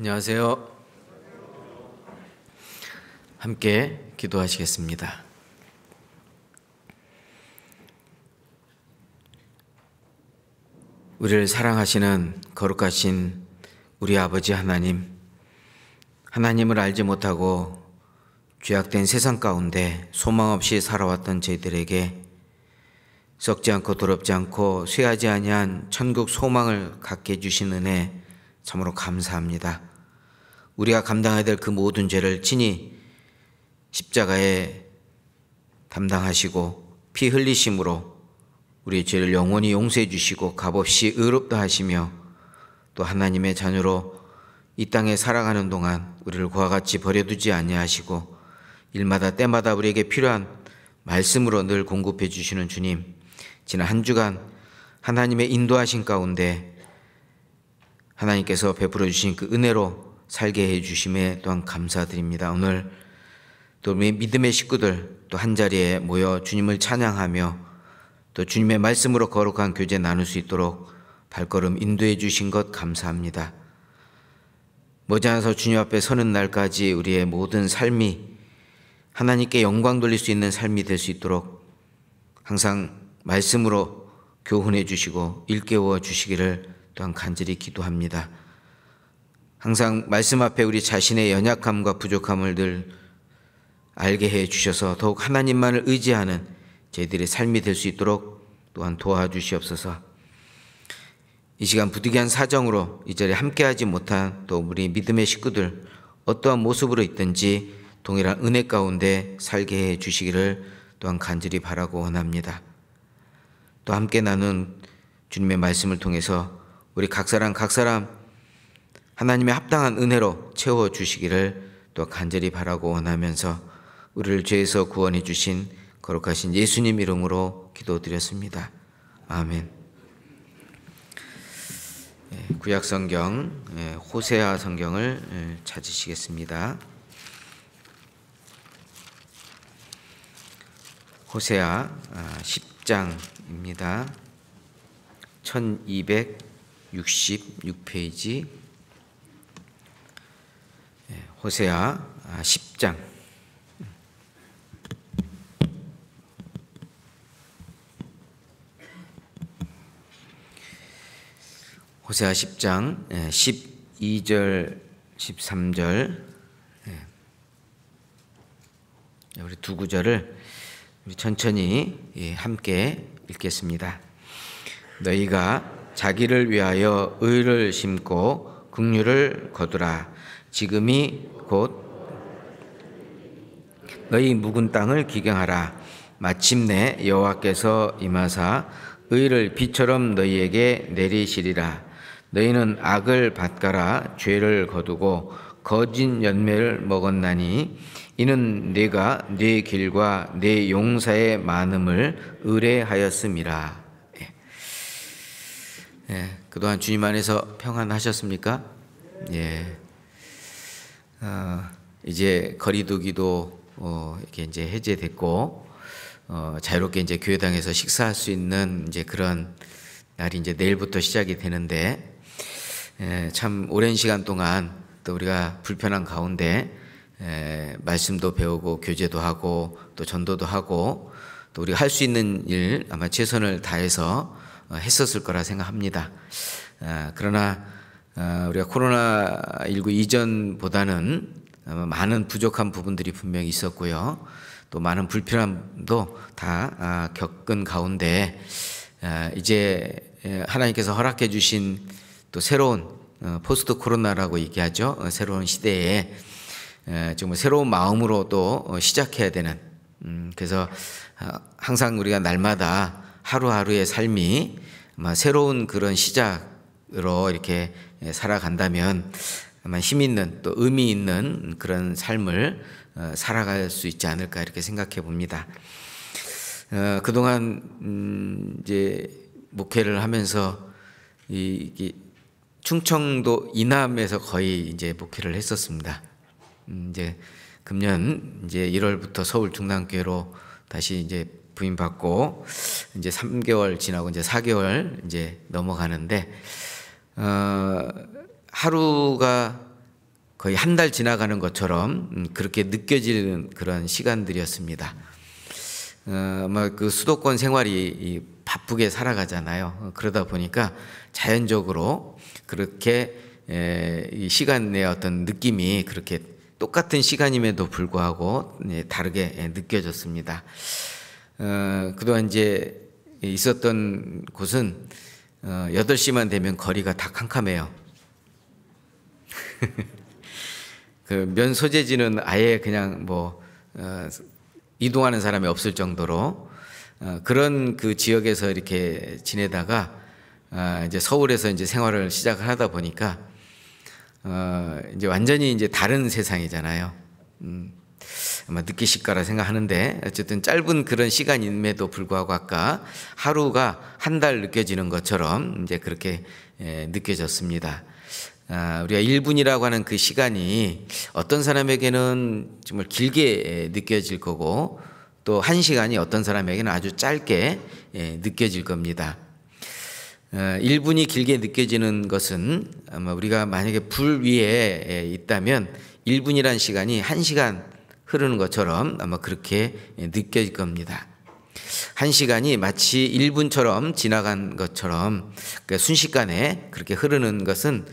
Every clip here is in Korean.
안녕하세요. 함께 기도하시겠습니다. 우리를 사랑하시는 거룩하신 우리 아버지 하나님, 하나님을 알지 못하고 죄악된 세상 가운데 소망 없이 살아왔던 저희들에게 썩지 않고 더럽지 않고 쇠하지 아니한 천국 소망을 갖게 해주신 은혜 참으로 감사합니다. 우리가 감당해야 될 그 모든 죄를 친히 십자가에 담당하시고 피 흘리심으로 우리의 죄를 영원히 용서해 주시고 값없이 의롭다 하시며 또 하나님의 자녀로 이 땅에 살아가는 동안 우리를 그와 같이 버려두지 아니하시고 일마다 때마다 우리에게 필요한 말씀으로 늘 공급해 주시는 주님, 지난 한 주간 하나님의 인도하신 가운데 하나님께서 베풀어 주신 그 은혜로 살게 해 주심에 또한 감사드립니다. 오늘 또 우리 믿음의 식구들 또 한자리에 모여 주님을 찬양하며 또 주님의 말씀으로 거룩한 교제 나눌 수 있도록 발걸음 인도해 주신 것 감사합니다. 머지않아서 주님 앞에 서는 날까지 우리의 모든 삶이 하나님께 영광 돌릴 수 있는 삶이 될 수 있도록 항상 말씀으로 교훈해 주시고 일깨워 주시기를 또한 간절히 기도합니다. 항상 말씀 앞에 우리 자신의 연약함과 부족함을 늘 알게 해 주셔서 더욱 하나님만을 의지하는 저희들의 삶이 될 수 있도록 또한 도와주시옵소서. 이 시간 부득이한 사정으로 이 자리에 함께하지 못한 또 우리 믿음의 식구들 어떠한 모습으로 있든지 동일한 은혜 가운데 살게 해 주시기를 또한 간절히 바라고 원합니다. 또 함께 나눈 주님의 말씀을 통해서 우리 각 사람 하나님의 합당한 은혜로 채워주시기를 또 간절히 바라고 원하면서 우리를 죄에서 구원해 주신 거룩하신 예수님 이름으로 기도드렸습니다. 아멘. 구약성경 호세아 성경을 찾으시겠습니다. 호세아 10장입니다. 1266페이지 호세아 10장 호세아 10장 12절 13절 우리 두 구절을 우리 천천히 함께 읽겠습니다. 너희가 자기를 위하여 의를 심고 긍휼을 거두라. 지금이 곧 너희 묵은 땅을 기경하라. 마침내 여호와께서 임하사 의를 비처럼 너희에게 내리시리라. 너희는 악을 밭가라 죄를 거두고 거짓 열매를 먹었나니 이는 네가 네 길과 네 용사의 많음을 의뢰하였음이라. 그동안 주님 안에서 평안하셨습니까? 이제 거리두기도 이렇게 이제 해제됐고 자유롭게 이제 교회당에서 식사할 수 있는 이제 그런 날이 이제 내일부터 시작이 되는데 참 오랜 시간 동안 또 우리가 불편한 가운데 말씀도 배우고 교제도 하고 또 전도도 하고 또 우리가 할 수 있는 일 아마 최선을 다해서 했었을 거라 생각합니다. 그러나 우리가 코로나19 이전보다는 아마 많은 부족한 부분들이 분명히 있었고요. 또 많은 불편함도 다 겪은 가운데 이제 하나님께서 허락해 주신 또 새로운 포스트 코로나라고 얘기하죠. 새로운 시대에 정말 새로운 마음으로 또 시작해야 되는 그래서 항상 우리가 날마다 하루하루의 삶이 아마 새로운 그런 시작으로 이렇게 살아간다면 아마 힘 있는 또 의미 있는 그런 삶을 살아갈 수 있지 않을까 이렇게 생각해 봅니다. 그동안 이제 목회를 하면서 이 충청도 이남에서 거의 이제 목회를 했었습니다. 이제 금년 이제 1월부터 서울 중랑교회로 다시 이제 부임받고 이제 3개월 지나고 이제 4개월 이제 넘어가는데 하루가 거의 한 달 지나가는 것처럼 그렇게 느껴지는 그런 시간들이었습니다. 그 수도권 생활이 바쁘게 살아가잖아요. 그러다 보니까 자연적으로 그렇게 이 시간 내 어떤 느낌이 그렇게 똑같은 시간임에도 불구하고 다르게 느껴졌습니다. 그동안 이제 있었던 곳은 8시만 되면 거리가 다 캄캄해요. 그 면 소재지는 아예 그냥 이동하는 사람이 없을 정도로 그런 그 지역에서 이렇게 지내다가 이제 서울에서 이제 생활을 시작을 하다 보니까 이제 완전히 이제 다른 세상이잖아요. 아마 느끼실 거라 생각하는데 어쨌든 짧은 그런 시간임에도 불구하고 아까 하루가 한 달 느껴지는 것처럼 이제 그렇게 느껴졌습니다. 우리가 1분이라고 하는 그 시간이 어떤 사람에게는 정말 길게 느껴질 거고 또 1시간이 어떤 사람에게는 아주 짧게 느껴질 겁니다. 1분이 길게 느껴지는 것은 아마 우리가 만약에 불 위에 있다면 1분이라는 시간이 1시간 흐르는 것처럼 아마 그렇게 느껴질 겁니다. 1시간이 마치 1분처럼 지나간 것처럼 그러니까 순식간에 그렇게 흐르는 것은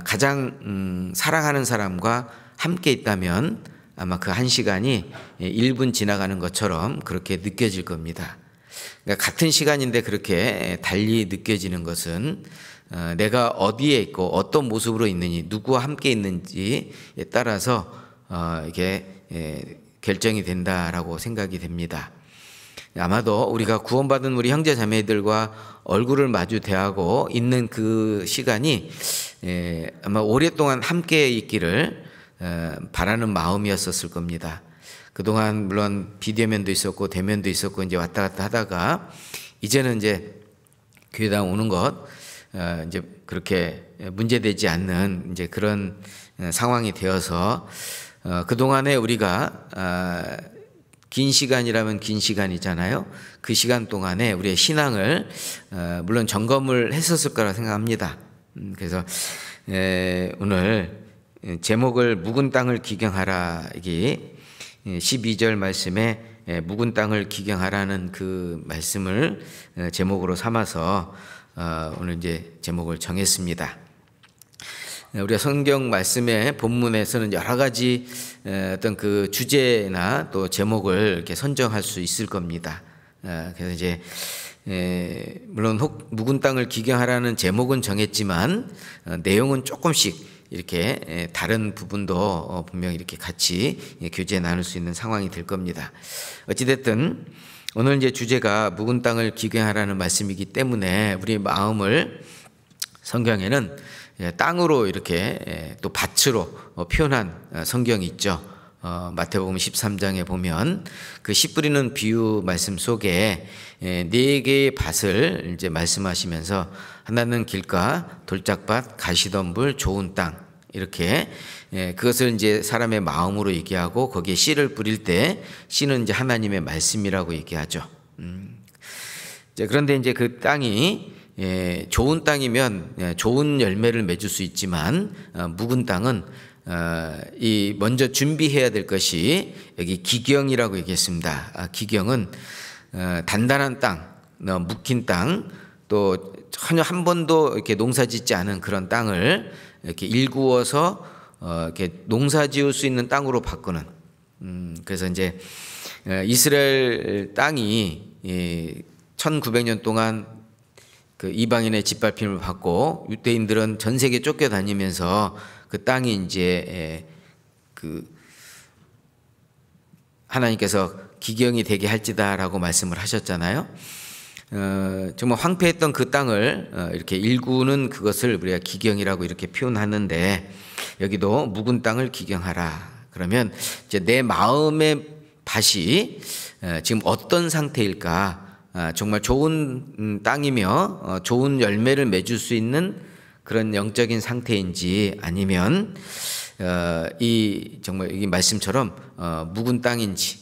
가장 사랑하는 사람과 함께 있다면 아마 그 1시간이 1분 지나가는 것처럼 그렇게 느껴질 겁니다. 그러니까 같은 시간인데 그렇게 달리 느껴지는 것은 내가 어디에 있고 어떤 모습으로 있느니 누구와 함께 있는지에 따라서 이게 결정이 된다라고 생각이 됩니다. 아마도 우리가 구원받은 우리 형제 자매들과 얼굴을 마주 대하고 있는 그 시간이 아마 오랫동안 함께 있기를 바라는 마음이었었을 겁니다. 그동안 물론 비대면도 있었고 대면도 있었고 이제 왔다 갔다 하다가 이제는 이제 교회당 오는 것 이제 그렇게 문제되지 않는 이제 그런 상황이 되어서 그동안에 우리가 긴 시간이라면 긴 시간이잖아요. 그 시간 동안에 우리의 신앙을 물론 점검을 했었을 거라 생각합니다. 그래서 오늘 제목을 묵은 땅을 기경하라, 이게 12절 말씀에 묵은 땅을 기경하라는 그 말씀을 제목으로 삼아서 오늘 이제 제목을 정했습니다. 우리가 성경 말씀의 본문에서는 여러 가지 어떤 그 주제나 또 제목을 이렇게 선정할 수 있을 겁니다. 그래서 이제 물론 묵은 땅을 기경하라는 제목은 정했지만 내용은 조금씩 이렇게 다른 부분도 분명히 이렇게 같이 교제 나눌 수 있는 상황이 될 겁니다. 어찌됐든 오늘 이제 주제가 묵은 땅을 기경하라는 말씀이기 때문에 우리 마음을 성경에는 땅으로 이렇게 또 밭으로 표현한 성경이 있죠. 마태복음 13장에 보면 그 씨 뿌리는 비유 말씀 속에 네 개의 밭을 이제 말씀하시면서 하나는 길가, 돌짝밭, 가시덤불, 좋은 땅, 이렇게 그것을 이제 사람의 마음으로 얘기하고 거기에 씨를 뿌릴 때 씨는 이제 하나님의 말씀이라고 얘기하죠. 그런데 이제 그 땅이 좋은 땅이면 좋은 열매를 맺을 수 있지만 묵은 땅은 이 먼저 준비해야 될 것이 여기 기경이라고 얘기했습니다. 기경은 단단한 땅, 묵힌 땅, 또 전혀 한 번도 이렇게 농사짓지 않은 그런 땅을 이렇게 일구어서 이렇게 농사지을 수 있는 땅으로 바꾸는. 그래서 이제 이스라엘 땅이 1900년 동안 그 이방인의 짓밟힘을 받고 유대인들은 전 세계 쫓겨다니면서 그 땅이 이제 그 하나님께서 기경이 되게 할지다라고 말씀을 하셨잖아요. 정말 황폐했던 그 땅을 이렇게 일구는 그것을 우리가 기경이라고 이렇게 표현하는데 여기도 묵은 땅을 기경하라. 그러면 이제 내 마음의 밭이 지금 어떤 상태일까? 정말 좋은 땅이며 좋은 열매를 맺을 수 있는 그런 영적인 상태인지 아니면 이 정말 이 말씀처럼 묵은 땅인지.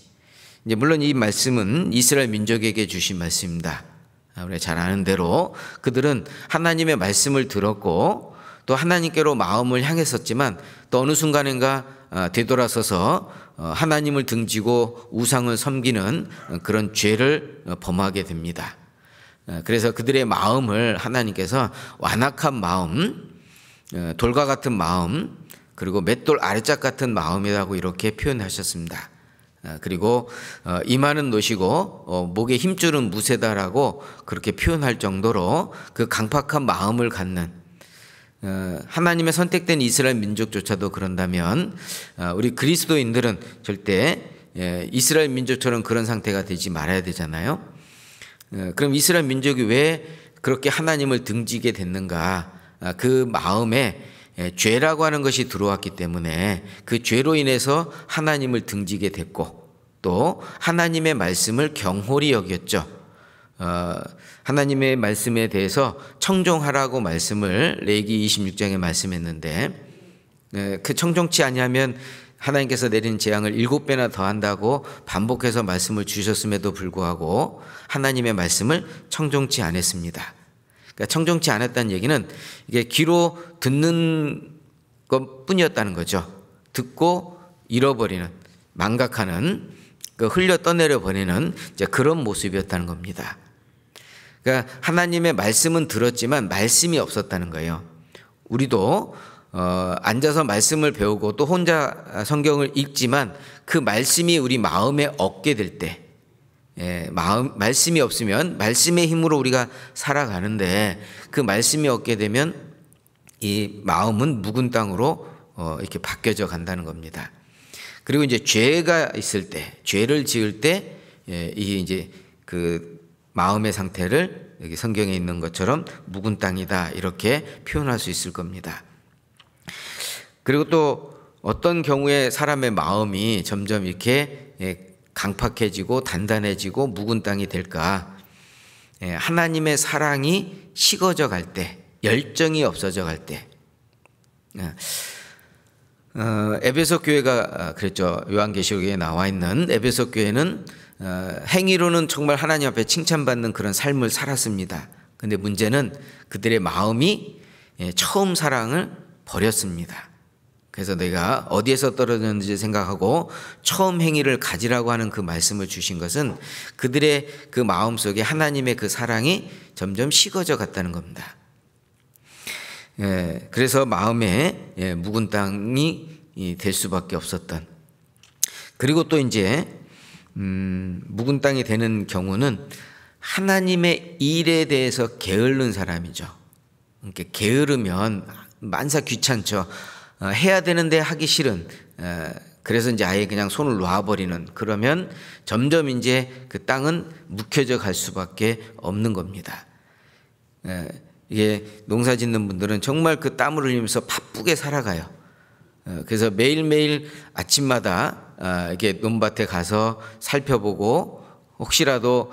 이제 물론 이 말씀은 이스라엘 민족에게 주신 말씀입니다. 우리가 잘 아는 대로 그들은 하나님의 말씀을 들었고 또 하나님께로 마음을 향했었지만 또 어느 순간인가 되돌아서서 하나님을 등지고 우상을 섬기는 그런 죄를 범하게 됩니다. 그래서 그들의 마음을 하나님께서 완악한 마음, 돌과 같은 마음, 그리고 맷돌 아래짝 같은 마음이라고 이렇게 표현하셨습니다. 그리고 이마는 노시고 목에 힘줄은 무쇠다라고 그렇게 표현할 정도로 그 강팍한 마음을 갖는, 하나님의 선택된 이스라엘 민족조차도 그런다면 우리 그리스도인들은 절대 이스라엘 민족처럼 그런 상태가 되지 말아야 되잖아요. 그럼 이스라엘 민족이 왜 그렇게 하나님을 등지게 됐는가? 그 마음에 죄라고 하는 것이 들어왔기 때문에 그 죄로 인해서 하나님을 등지게 됐고, 또 하나님의 말씀을 경홀히 여겼죠. 하나님의 말씀에 대해서 청종하라고 말씀을 레위기 26장에 말씀했는데, 그 청종치 아니하면 하나님께서 내린 재앙을 7배나 더한다고 반복해서 말씀을 주셨음에도 불구하고 하나님의 말씀을 청종치 않았습니다. 그러니까 청종치 않았다는 얘기는 이게 귀로 듣는 것 뿐이었다는 거죠. 듣고 잃어버리는, 망각하는, 흘려 떠내려 버리는 이제 그런 모습이었다는 겁니다. 그러니까 하나님의 말씀은 들었지만 말씀이 없었다는 거예요. 우리도 앉아서 말씀을 배우고 또 혼자 성경을 읽지만 그 말씀이 우리 마음에 없게 될 때, 말씀이 없으면 말씀의 힘으로 우리가 살아가는데 그 말씀이 없게 되면 이 마음은 묵은 땅으로 이렇게 바뀌어져 간다는 겁니다. 그리고 이제 죄가 있을 때, 죄를 지을 때, 이게 이제 그 마음의 상태를 여기 성경에 있는 것처럼 묵은 땅이다 이렇게 표현할 수 있을 겁니다. 그리고 또 어떤 경우에 사람의 마음이 점점 이렇게 강팍해지고 단단해지고 묵은 땅이 될까? 하나님의 사랑이 식어져 갈 때, 열정이 없어져 갈 때. 에베소 교회가 그랬죠. 요한계시록에 나와 있는 에베소 교회는 행위로는 정말 하나님 앞에 칭찬받는 그런 삶을 살았습니다. 근데 문제는 그들의 마음이 처음 사랑을 버렸습니다. 그래서 내가 어디에서 떨어졌는지 생각하고 처음 행위를 가지라고 하는 그 말씀을 주신 것은 그들의 그 마음속에 하나님의 그 사랑이 점점 식어져 갔다는 겁니다. 그래서 마음에 묵은 땅이 될 수밖에 없었던. 그리고 또 이제 묵은 땅이 되는 경우는 하나님의 일에 대해서 게으른 사람이죠. 그러니까 게으르면 만사 귀찮죠. 해야 되는데 하기 싫은, 그래서 이제 아예 그냥 손을 놔버리는, 그러면 점점 이제 그 땅은 묵혀져 갈 수밖에 없는 겁니다. 이게 농사 짓는 분들은 정말 그 땀을 흘리면서 바쁘게 살아가요. 그래서 매일매일 아침마다 이렇게 논밭에 가서 살펴보고 혹시라도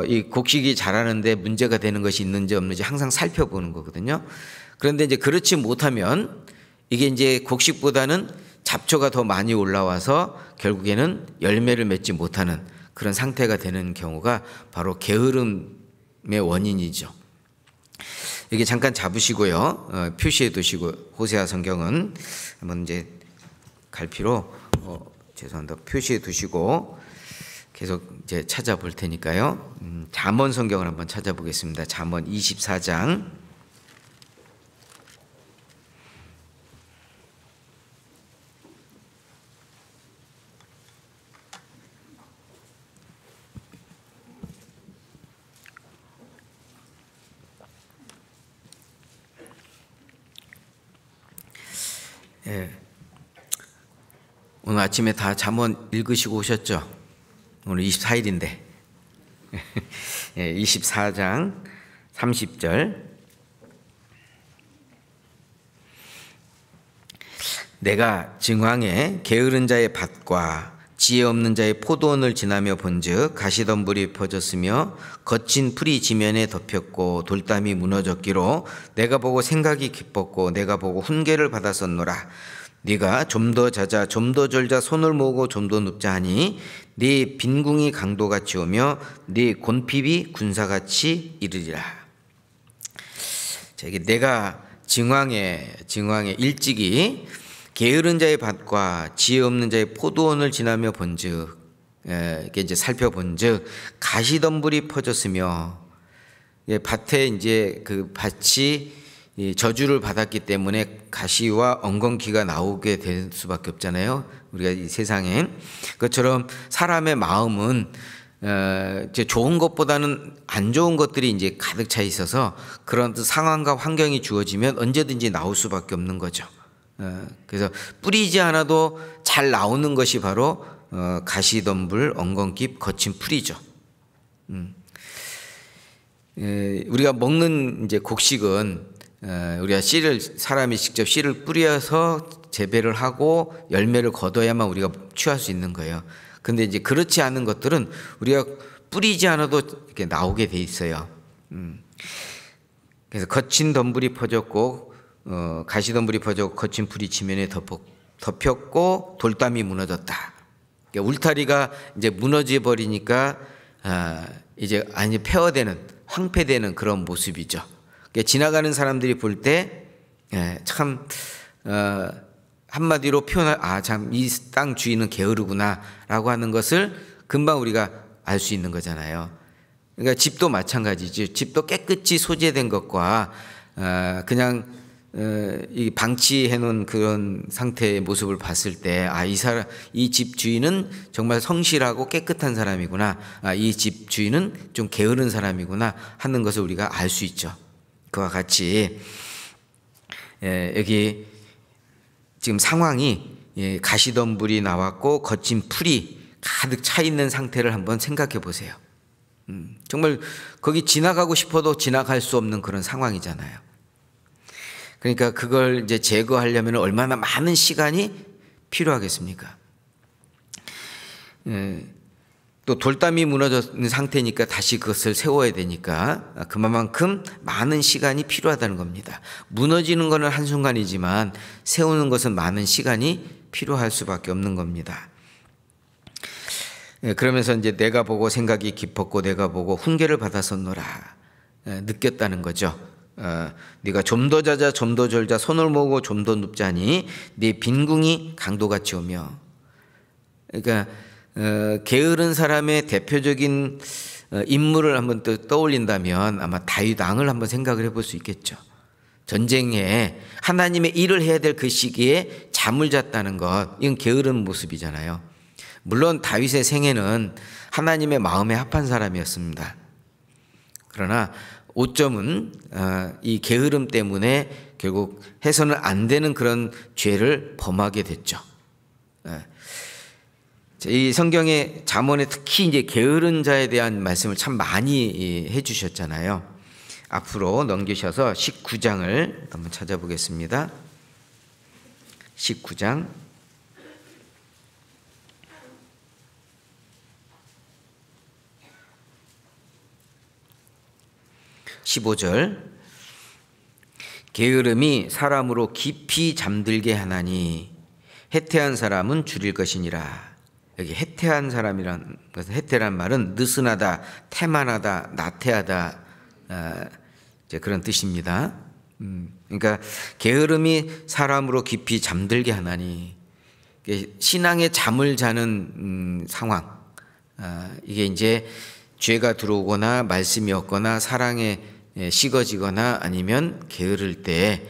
이 곡식이 자라는데 문제가 되는 것이 있는지 없는지 항상 살펴보는 거거든요. 그런데 이제 그렇지 못하면 이게 이제 곡식보다는 잡초가 더 많이 올라와서 결국에는 열매를 맺지 못하는 그런 상태가 되는 경우가 바로 게으름의 원인이죠. 이게 잠깐 잡으시고요. 표시해 두시고, 호세아 성경은 한번 이제 갈피로 죄송합니다. 표시해 두시고 계속 이제 찾아볼 테니까요. 잠언 성경을 한번 찾아보겠습니다. 잠언 24장. 오늘 아침에 다 잠언 읽으시고 오셨죠? 오늘 24일인데 24장 30절. 내가 증황에 게으른 자의 밭과 지혜 없는 자의 포도원을 지나며 본즉 가시덤불이 퍼졌으며 거친 풀이 지면에 덮였고 돌담이 무너졌기로 내가 보고 생각이 깊었고 내가 보고 훈계를 받았었노라. 네가 좀 더 자자 좀 더 졸자 손을 모으고 좀 더 눕자 하니 네 빈궁이 강도같이 오며 네 곤핍이 군사같이 이르리라. 자, 이게 내가 증왕의 일찍이 게으른 자의 밭과 지혜 없는 자의 포도원을 지나며 본즉, 이게 이제 살펴본즉 가시덤불이 퍼졌으며, 밭에 이제 그 밭이 저주를 받았기 때문에 가시와 엉겅퀴가 나오게 될 수밖에 없잖아요. 우리가 이 세상에 그것처럼 사람의 마음은 이제 좋은 것보다는 안 좋은 것들이 이제 가득 차 있어서 그런 상황과 환경이 주어지면 언제든지 나올 수밖에 없는 거죠. 그래서 뿌리지 않아도 잘 나오는 것이 바로 가시덤불, 엉겅퀴, 거친 풀이죠. 우리가 먹는 이제 곡식은 우리가 사람이 직접 씨를 뿌려서 재배를 하고 열매를 거둬야만 우리가 취할 수 있는 거예요. 근데 이제 그렇지 않은 것들은 우리가 뿌리지 않아도 이렇게 나오게 돼 있어요. 그래서 거친 덤불이 퍼졌고, 가시덤불이 퍼졌고, 거친 풀이 지면에 덮였고, 돌담이 무너졌다. 그러니까 울타리가 이제 무너져 버리니까, 이제 폐허되는, 황폐되는 그런 모습이죠. 그러니까 지나가는 사람들이 볼 때, 참, 한마디로 표현할, 참, 이 땅 주인은 게으르구나, 라고 하는 것을 금방 우리가 알 수 있는 거잖아요. 그러니까 집도 마찬가지죠. 집도 깨끗이 소재된 것과, 그냥, 이 방치해 놓은 그런 상태의 모습을 봤을 때, 이 집 주인은 정말 성실하고 깨끗한 사람이구나, 이 집 주인은 좀 게으른 사람이구나 하는 것을 우리가 알 수 있죠. 그와 같이, 여기 지금 상황이 가시덤불이 나왔고 거친 풀이 가득 차 있는 상태를 한번 생각해 보세요. 정말 거기 지나가고 싶어도 지나갈 수 없는 그런 상황이잖아요. 그러니까 그걸 이제 제거하려면 얼마나 많은 시간이 필요하겠습니까? 또 돌담이 무너진 상태니까 다시 그것을 세워야 되니까 그만큼 많은 시간이 필요하다는 겁니다. 무너지는 것은 한순간이지만 세우는 것은 많은 시간이 필요할 수밖에 없는 겁니다. 그러면서 이제 내가 보고 생각이 깊었고 내가 보고 훈계를 받았었노라 느꼈다는 거죠. 네가 좀 더 자자 좀 더 졸자 손을 모으고 좀 더 눕자니 네 빈궁이 강도같이 오며. 그러니까 게으른 사람의 대표적인 인물을 한번 떠올린다면 아마 다윗 왕을 한번 생각을 해볼 수 있겠죠. 전쟁에 하나님의 일을 해야 될 그 시기에 잠을 잤다는 것, 이건 게으른 모습이잖아요. 물론 다윗의 생애는 하나님의 마음에 합한 사람이었습니다. 그러나 오점은 이 게으름 때문에 결국 해서는 안 되는 그런 죄를 범하게 됐죠. 이 성경의 잠언에 특히 이제 게으른 자에 대한 말씀을 참 많이 해주셨잖아요. 앞으로 넘기셔서 19장을 한번 찾아보겠습니다. 19장 15절 게으름이 사람으로 깊이 잠들게 하나니 해태한 사람은 줄일 것이니라. 여기 해태한 사람이란 것은 해태란 말은 느슨하다, 태만하다, 나태하다 이제 그런 뜻입니다. 그러니까 게으름이 사람으로 깊이 잠들게 하나니 신앙의 잠을 자는 상황 이게 이제 죄가 들어오거나 말씀이 없거나 사랑에 식어지거나 아니면 게으를 때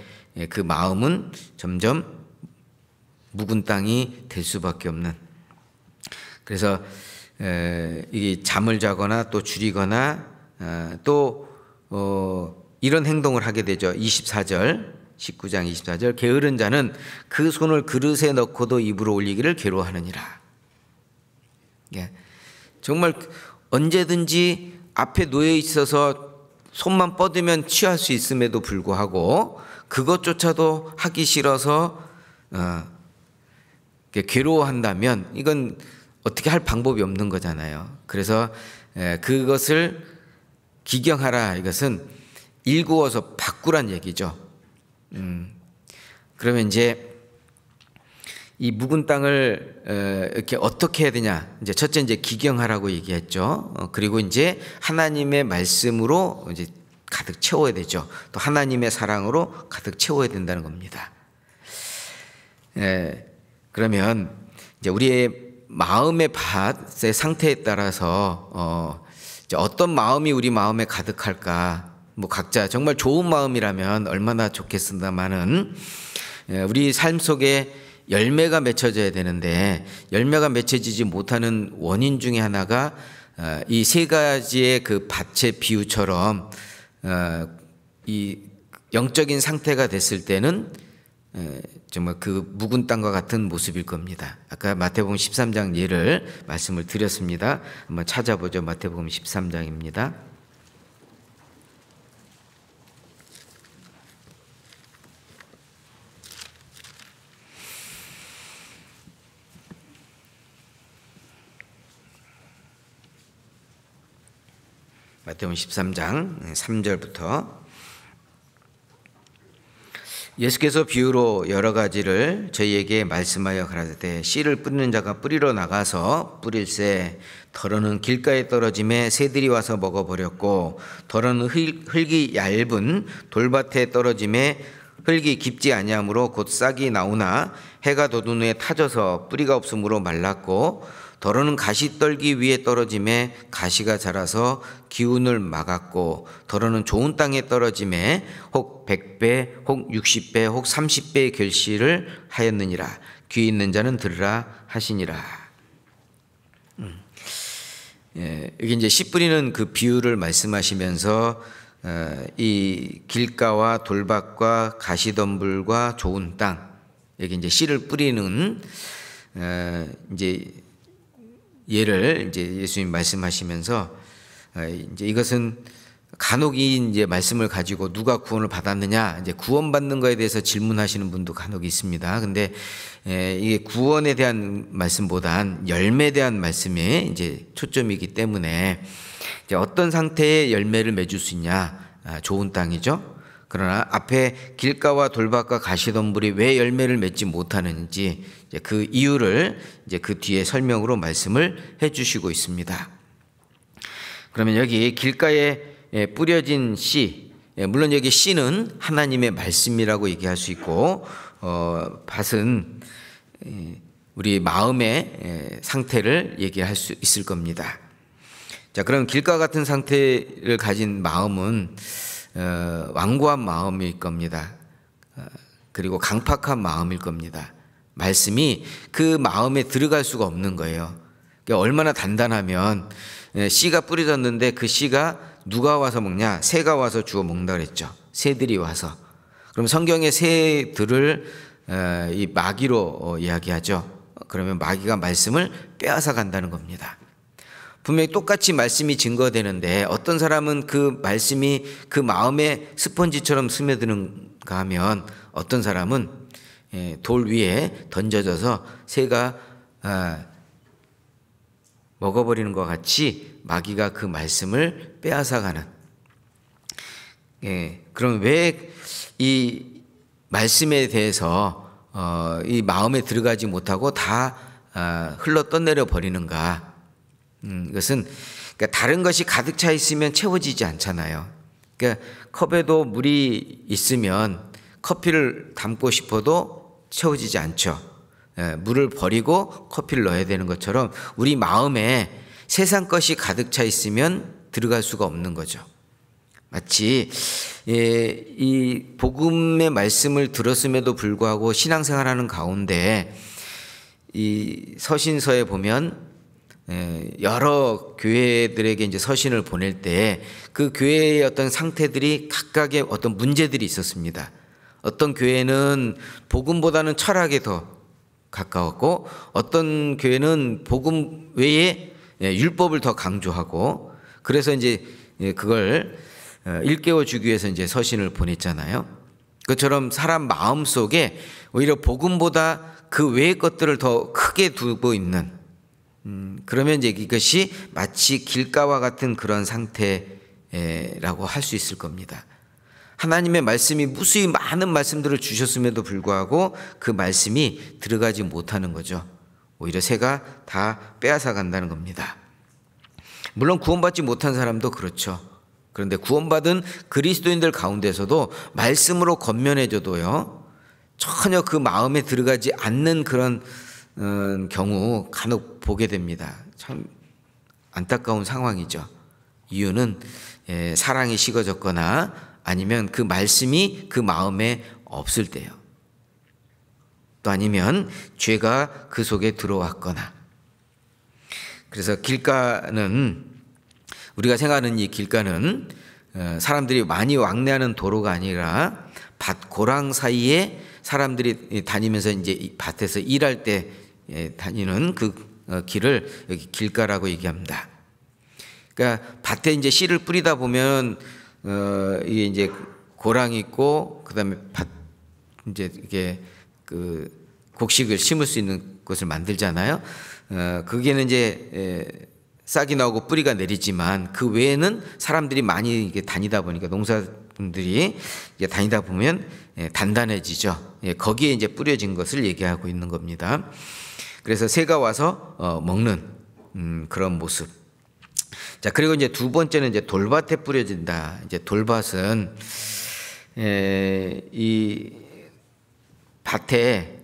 그 마음은 점점 묵은 땅이 될 수밖에 없는. 그래서 이 잠을 자거나 또 줄이거나 또 이런 행동을 하게 되죠. 24절 19장 24절 게으른 자는 그 손을 그릇에 넣고도 입으로 올리기를 괴로워하느니라. 정말 언제든지 앞에 놓여 있어서 손만 뻗으면 취할 수 있음에도 불구하고 그것조차도 하기 싫어서 괴로워한다면 이건 어떻게 할 방법이 없는 거잖아요. 그래서 그것을 기경하라, 이것은 일구어서 바꾸란 얘기죠. 그러면 이제 이 묵은 땅을 이렇게 어떻게 해야 되냐? 이제 첫째 이제 기경하라고 얘기했죠. 그리고 이제 하나님의 말씀으로 이제 가득 채워야 되죠. 또 하나님의 사랑으로 가득 채워야 된다는 겁니다. 그러면 이제 우리의 마음의 밭의 상태에 따라서 어떤 마음이 우리 마음에 가득할까? 뭐 각자 정말 좋은 마음이라면 얼마나 좋겠습니다만은 우리 삶 속에 열매가 맺혀져야 되는데 열매가 맺혀지지 못하는 원인 중에 하나가 이 세 가지의 그 밭의 비유처럼 이 영적인 상태가 됐을 때는 정말 그 묵은 땅과 같은 모습일 겁니다. 아까 마태복음 13장 예를 말씀을 드렸습니다. 한번 찾아보죠. 마태복음 13장입니다. 마태복음 13장 3절부터 예수께서 비유로 여러 가지를 저희에게 말씀하여 가라사대 씨를 뿌리는 자가 뿌리러 나가서 뿌릴새 더러는 길가에 떨어짐에 새들이 와서 먹어버렸고 더러는 흙이 얇은 돌밭에 떨어짐에 흙이 깊지 아니하므로 곧 싹이 나오나 해가 돋은 후에 타져서 뿌리가 없으므로 말랐고 더러는 가시떨기 위에 떨어짐에 가시가 자라서 기운을 막았고 더러는 좋은 땅에 떨어짐에 혹 100배 혹 60배 혹 30배의 결실을 하였느니라. 귀 있는 자는 들으라 하시니라. 여기 이제 씨 뿌리는 그 비유를 말씀하시면서 이 길가와 돌밭과 가시덤불과 좋은 땅 여기 이제 씨를 뿌리는 이제 예를 이제 예수님 말씀하시면서 이제 이것은 간혹 이제 말씀을 가지고 누가 구원을 받았느냐 이제 구원받는 거에 대해서 질문하시는 분도 간혹 있습니다. 근데 이게 구원에 대한 말씀보단 열매에 대한 말씀에 이제 초점이기 때문에 이제 어떤 상태의 열매를 맺을 수 있냐 좋은 땅이죠. 그러나 앞에 길가와 돌밭과 가시덤불이 왜 열매를 맺지 못하는지 이제 그 이유를 이제 그 뒤에 설명으로 말씀을 해주시고 있습니다. 그러면 여기 길가에 뿌려진 씨, 물론 여기 씨는 하나님의 말씀이라고 얘기할 수 있고, 밭은 우리 마음의 상태를 얘기할 수 있을 겁니다. 자, 그럼 길가 같은 상태를 가진 마음은 완고한 마음일 겁니다. 그리고 강팍한 마음일 겁니다. 말씀이 그 마음에 들어갈 수가 없는 거예요. 그러니까 얼마나 단단하면 씨가 뿌려졌는데 그 씨가 누가 와서 먹냐? 새가 와서 주워 먹는다 그랬죠. 새들이 와서. 그럼 성경의 새들을 이 마귀로 이야기하죠. 그러면 마귀가 말씀을 빼앗아 간다는 겁니다. 분명히 똑같이 말씀이 증거되는데 어떤 사람은 그 말씀이 그 마음에 스펀지처럼 스며드는가 하면 어떤 사람은 돌 위에 던져져서 새가 먹어버리는 것 같이 마귀가 그 말씀을 빼앗아가는. 그럼 왜 이 말씀에 대해서 이 마음에 들어가지 못하고 다 흘러 떠내려 버리는가? 이것은 그러니까 다른 것이 가득 차 있으면 채워지지 않잖아요. 그러니까 컵에도 물이 있으면 커피를 담고 싶어도 채워지지 않죠. 물을 버리고 커피를 넣어야 되는 것처럼 우리 마음에 세상 것이 가득 차 있으면 들어갈 수가 없는 거죠. 마치 이 복음의 말씀을 들었음에도 불구하고 신앙생활하는 가운데 이 서신서에 보면 여러 교회들에게 이제 서신을 보낼 때 그 교회의 어떤 상태들이 각각의 어떤 문제들이 있었습니다. 어떤 교회는 복음보다는 철학에 더 가까웠고 어떤 교회는 복음 외에 율법을 더 강조하고 그래서 이제 그걸 일깨워 주기 위해서 이제 서신을 보냈잖아요. 그처럼 사람 마음 속에 오히려 복음보다 그 외의 것들을 더 크게 두고 있는 그러면 이제 이것이 마치 길가와 같은 그런 상태라고 할 수 있을 겁니다. 하나님의 말씀이 무수히 많은 말씀들을 주셨음에도 불구하고 그 말씀이 들어가지 못하는 거죠. 오히려 새가 다 빼앗아 간다는 겁니다. 물론 구원받지 못한 사람도 그렇죠. 그런데 구원받은 그리스도인들 가운데서도 말씀으로 권면해줘도요, 전혀 그 마음에 들어가지 않는 그런 경우 간혹 보게 됩니다. 참 안타까운 상황이죠. 이유는 사랑이 식어졌거나 아니면 그 말씀이 그 마음에 없을 때요. 또 아니면 죄가 그 속에 들어왔거나. 그래서 길가는, 우리가 생각하는 이 길가는 사람들이 많이 왕래하는 도로가 아니라 밭 고랑 사이에 사람들이 다니면서 이제 밭에서 일할 때 다니는 그 길을 여기 길가라고 얘기합니다. 그러니까 밭에 이제 씨를 뿌리다 보면 이게 이제 고랑이 있고 그다음에 밭 이제 이게 그 곡식을 심을 수 있는 것을 만들잖아요. 그게는 이제 싹이 나오고 뿌리가 내리지만 그 외에는 사람들이 많이 이게 다니다 보니까 농사분들이 이제 다니다 보면 단단해지죠. 거기에 이제 뿌려진 것을 얘기하고 있는 겁니다. 그래서 새가 와서 먹는 그런 모습. 자, 그리고 이제 두 번째는 이제 돌밭에 뿌려진다. 이제 돌밭은 이 밭에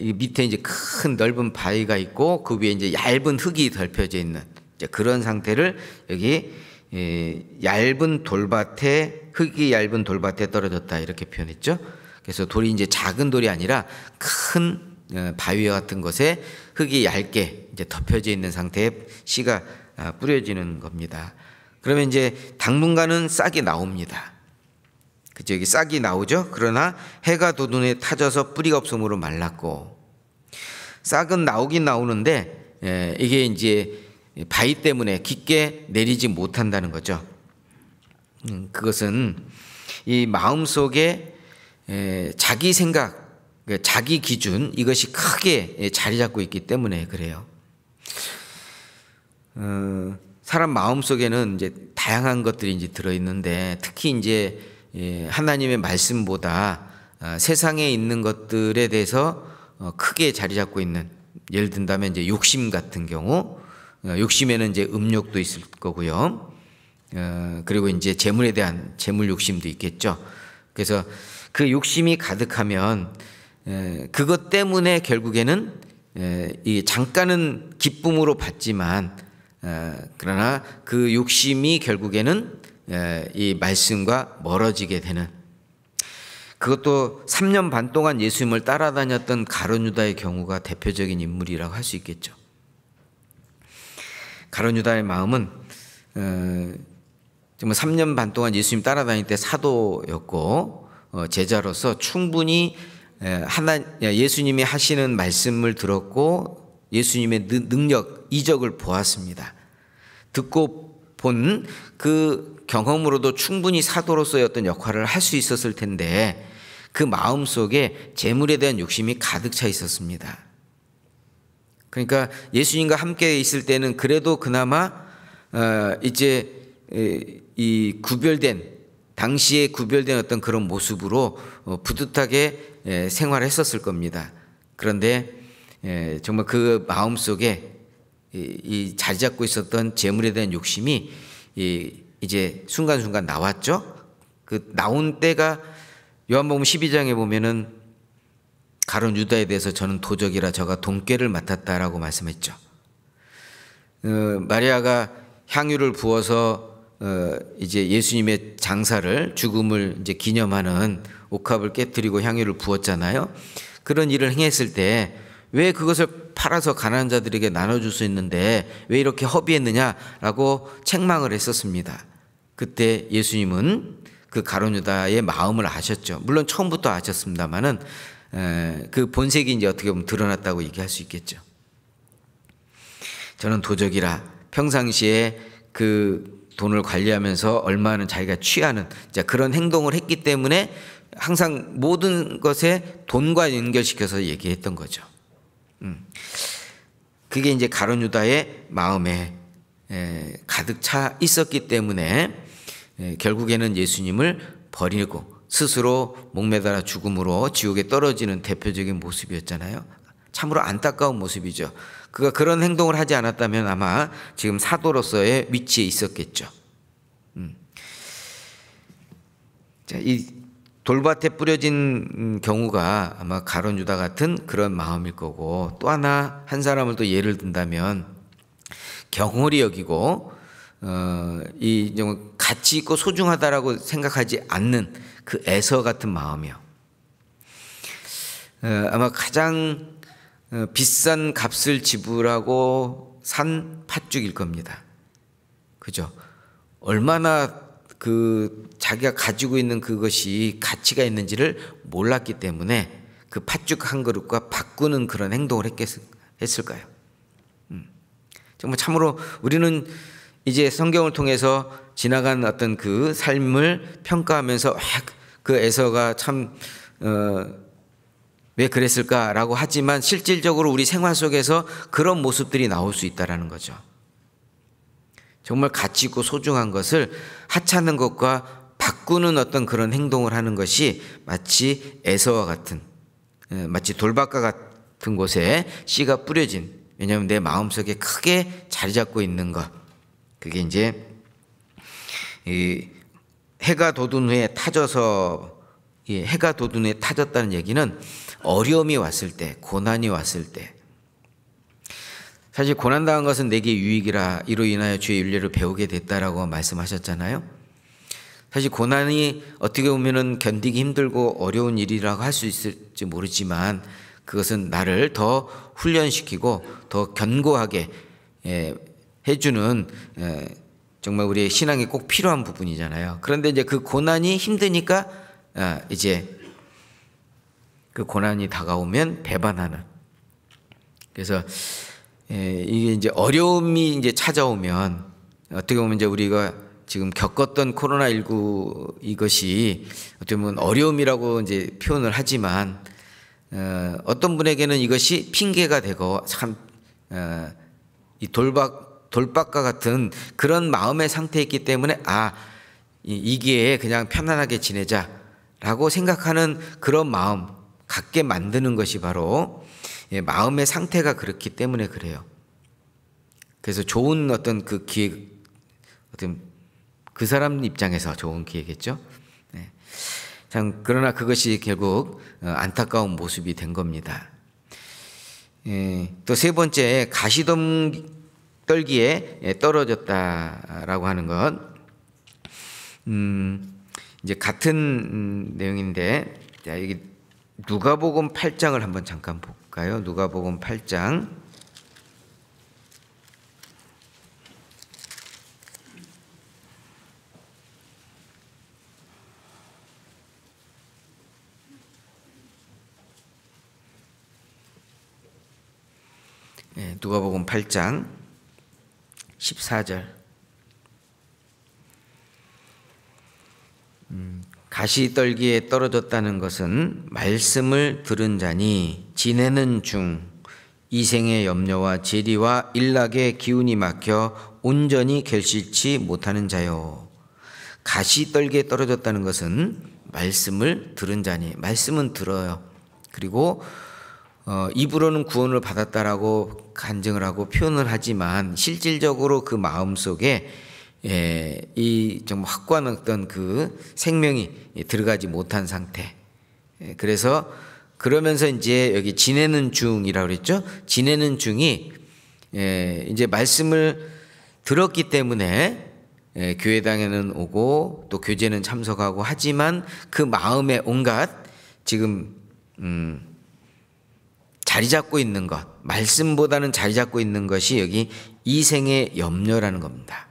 이 밑에 이제 큰 넓은 바위가 있고 그 위에 이제 얇은 흙이 덮여져 있는 이제 그런 상태를 여기 얇은 돌밭에, 흙이 얇은 돌밭에 떨어졌다 이렇게 표현했죠. 그래서 돌이 이제 작은 돌이 아니라 큰 바위와 같은 것에 흙이 얇게 이제 덮여져 있는 상태에 씨가 뿌려지는 겁니다. 그러면 이제 당분간은 싹이 나옵니다. 그죠? 여기 싹이 나오죠? 그러나 해가 돋눈에 타져서 뿌리가 없으므로 말랐고, 싹은 나오긴 나오는데 이게 이제 바위 때문에 깊게 내리지 못한다는 거죠. 그것은 이 마음속에 자기 생각, 자기 기준, 이것이 크게 자리 잡고 있기 때문에 그래요. 사람 마음속에는 이제 다양한 것들이 이제 들어있는데 특히 이제 하나님의 말씀보다 세상에 있는 것들에 대해서 크게 자리 잡고 있는, 예를 든다면 이제 욕심 같은 경우, 욕심에는 이제 음욕도 있을 거고요. 그리고 이제 재물에 대한 재물 욕심도 있겠죠. 그래서 그 욕심이 가득하면 그것 때문에 결국에는 이 잠깐은 기쁨으로 받지만 그러나 그 욕심이 결국에는 이 말씀과 멀어지게 되는, 그것도 3년 반 동안 예수님을 따라다녔던 가룟 유다의 경우가 대표적인 인물이라고 할 수 있겠죠. 가룟 유다의 마음은 정말 3년 반 동안 예수님 따라다닐 때 사도였고 제자로서 충분히 예수님이 하시는 말씀을 들었고 예수님의 능력, 이적을 보았습니다. 듣고 본 그 경험으로도 충분히 사도로서의 어떤 역할을 할 수 있었을 텐데 그 마음속에 재물에 대한 욕심이 가득 차 있었습니다. 그러니까 예수님과 함께 있을 때는 그래도 그나마 이제 이 구별된, 당시에 구별된 어떤 그런 모습으로 뿌듯하게 생활했었을 겁니다. 그런데 정말 그 마음속에 이 자리 잡고 있었던 재물에 대한 욕심이 이제 순간순간 나왔죠. 그 나온 때가 요한복음 12장에 보면은 가룟 유다에 대해서 저는 도적이라 저가 돈꾀를 맡았다라고 말씀했죠. 마리아가 향유를 부어서 이제 예수님의 장사를, 죽음을 이제 기념하는 옥합을 깨뜨리고 향유를 부었잖아요. 그런 일을 행했을 때 왜 그것을 팔아서 가난한 자들에게 나눠줄 수 있는데 왜 이렇게 허비했느냐라고 책망을 했었습니다. 그때 예수님은 그 가룟 유다의 마음을 아셨죠. 물론 처음부터 아셨습니다만은 그 본색이 이제 어떻게 보면 드러났다고 얘기할 수 있겠죠. 저는 도적이라, 평상시에 그 돈을 관리하면서 얼마는 자기가 취하는 그런 행동을 했기 때문에 항상 모든 것에 돈과 연결시켜서 얘기했던 거죠. 그게 이제 가룟 유다의 마음에 가득 차 있었기 때문에 결국에는 예수님을 버리고 스스로 목매달아 죽음으로 지옥에 떨어지는 대표적인 모습이었잖아요. 참으로 안타까운 모습이죠. 그가 그런 행동을 하지 않았다면 아마 지금 사도로서의 위치에 있었겠죠. 자, 이 돌밭에 뿌려진 경우가 아마 가룟 유다 같은 그런 마음일 거고, 또 하나 한 사람을 또 예를 든다면 경홀히 여기고 이 가치 있고 소중하다라고 생각하지 않는 그 에서 같은 마음이요. 아마 가장 비싼 값을 지불하고 산 팥죽일 겁니다. 그죠? 얼마나 그 자기가 가지고 있는 그것이 가치가 있는지를 몰랐기 때문에 그 팥죽 한 그릇과 바꾸는 그런 행동을 했을까요? 정말 참으로 우리는 이제 성경을 통해서 지나간 어떤 그 삶을 평가하면서 그 에서가 참 왜 그랬을까라고 하지만 실질적으로 우리 생활 속에서 그런 모습들이 나올 수 있다라는 거죠. 정말 가치 있고 소중한 것을 하찮은 것과 바꾸는 어떤 그런 행동을 하는 것이 마치 에서와 같은, 마치 돌밭과 같은 곳에 씨가 뿌려진, 왜냐하면 내 마음속에 크게 자리 잡고 있는 것, 그게 이제 이 해가 돋은 후에 타져서, 해가 돋은 후에 타졌다는 얘기는 어려움이 왔을 때, 고난이 왔을 때, 사실 고난당한 것은 내게 유익이라 이로 인하여 주의 윤례를 배우게 됐다라고 말씀하셨잖아요. 사실 고난이 어떻게 보면은 견디기 힘들고 어려운 일이라고 할 수 있을지 모르지만 그것은 나를 더 훈련시키고 더 견고하게 해주는 정말 우리의 신앙에 꼭 필요한 부분이잖아요. 그런데 이제 그 고난이 힘드니까 이제 그 고난이 다가오면 배반하는. 그래서 이게 이제 어려움이 이제 찾아오면 어떻게 보면 이제 우리가 지금 겪었던 코로나19 이것이 어떻게 보면 어려움이라고 이제 표현을 하지만 어떤 분에게는 이것이 핑계가 되고 참 이 돌박과 같은 그런 마음의 상태에 있기 때문에 이게 그냥 편안하게 지내자라고 생각하는 그런 마음 갖게 만드는 것이 바로 마음의 상태가 그렇기 때문에 그래요. 그래서 좋은 어떤 그 기회, 어떤 그 사람 입장에서 좋은 기회겠죠. 참 그러나 그것이 결국 안타까운 모습이 된 겁니다. 또 세 번째, 가시떨기에 떨어졌다라고 하는 것. 이제 같은 내용인데, 자, 여기 누가복음 8장을 한번 잠깐 볼까요? 누가복음 8장. 누가복음 8장 14절. 가시떨기에 떨어졌다는 것은 말씀을 들은 자니 지내는 중 이생의 염려와 재리와 일락의 기운이 막혀 온전히 결실치 못하는 자요. 가시떨기에 떨어졌다는 것은 말씀을 들은 자니, 말씀은 들어요. 그리고 입으로는 구원을 받았다라고 간증을 하고 표현을 하지만 실질적으로 그 마음속에 이 좀 확고한 어떤 그 생명이 들어가지 못한 상태. 그래서 그러면서 이제 여기 지내는 중이라고 그랬죠. 지내는 중이 이제 말씀을 들었기 때문에 교회당에는 오고 또 교제는 참석하고 하지만 그 마음에 온갖 지금 자리 잡고 있는 것, 말씀보다는 자리 잡고 있는 것이 여기 이생의 염려라는 겁니다.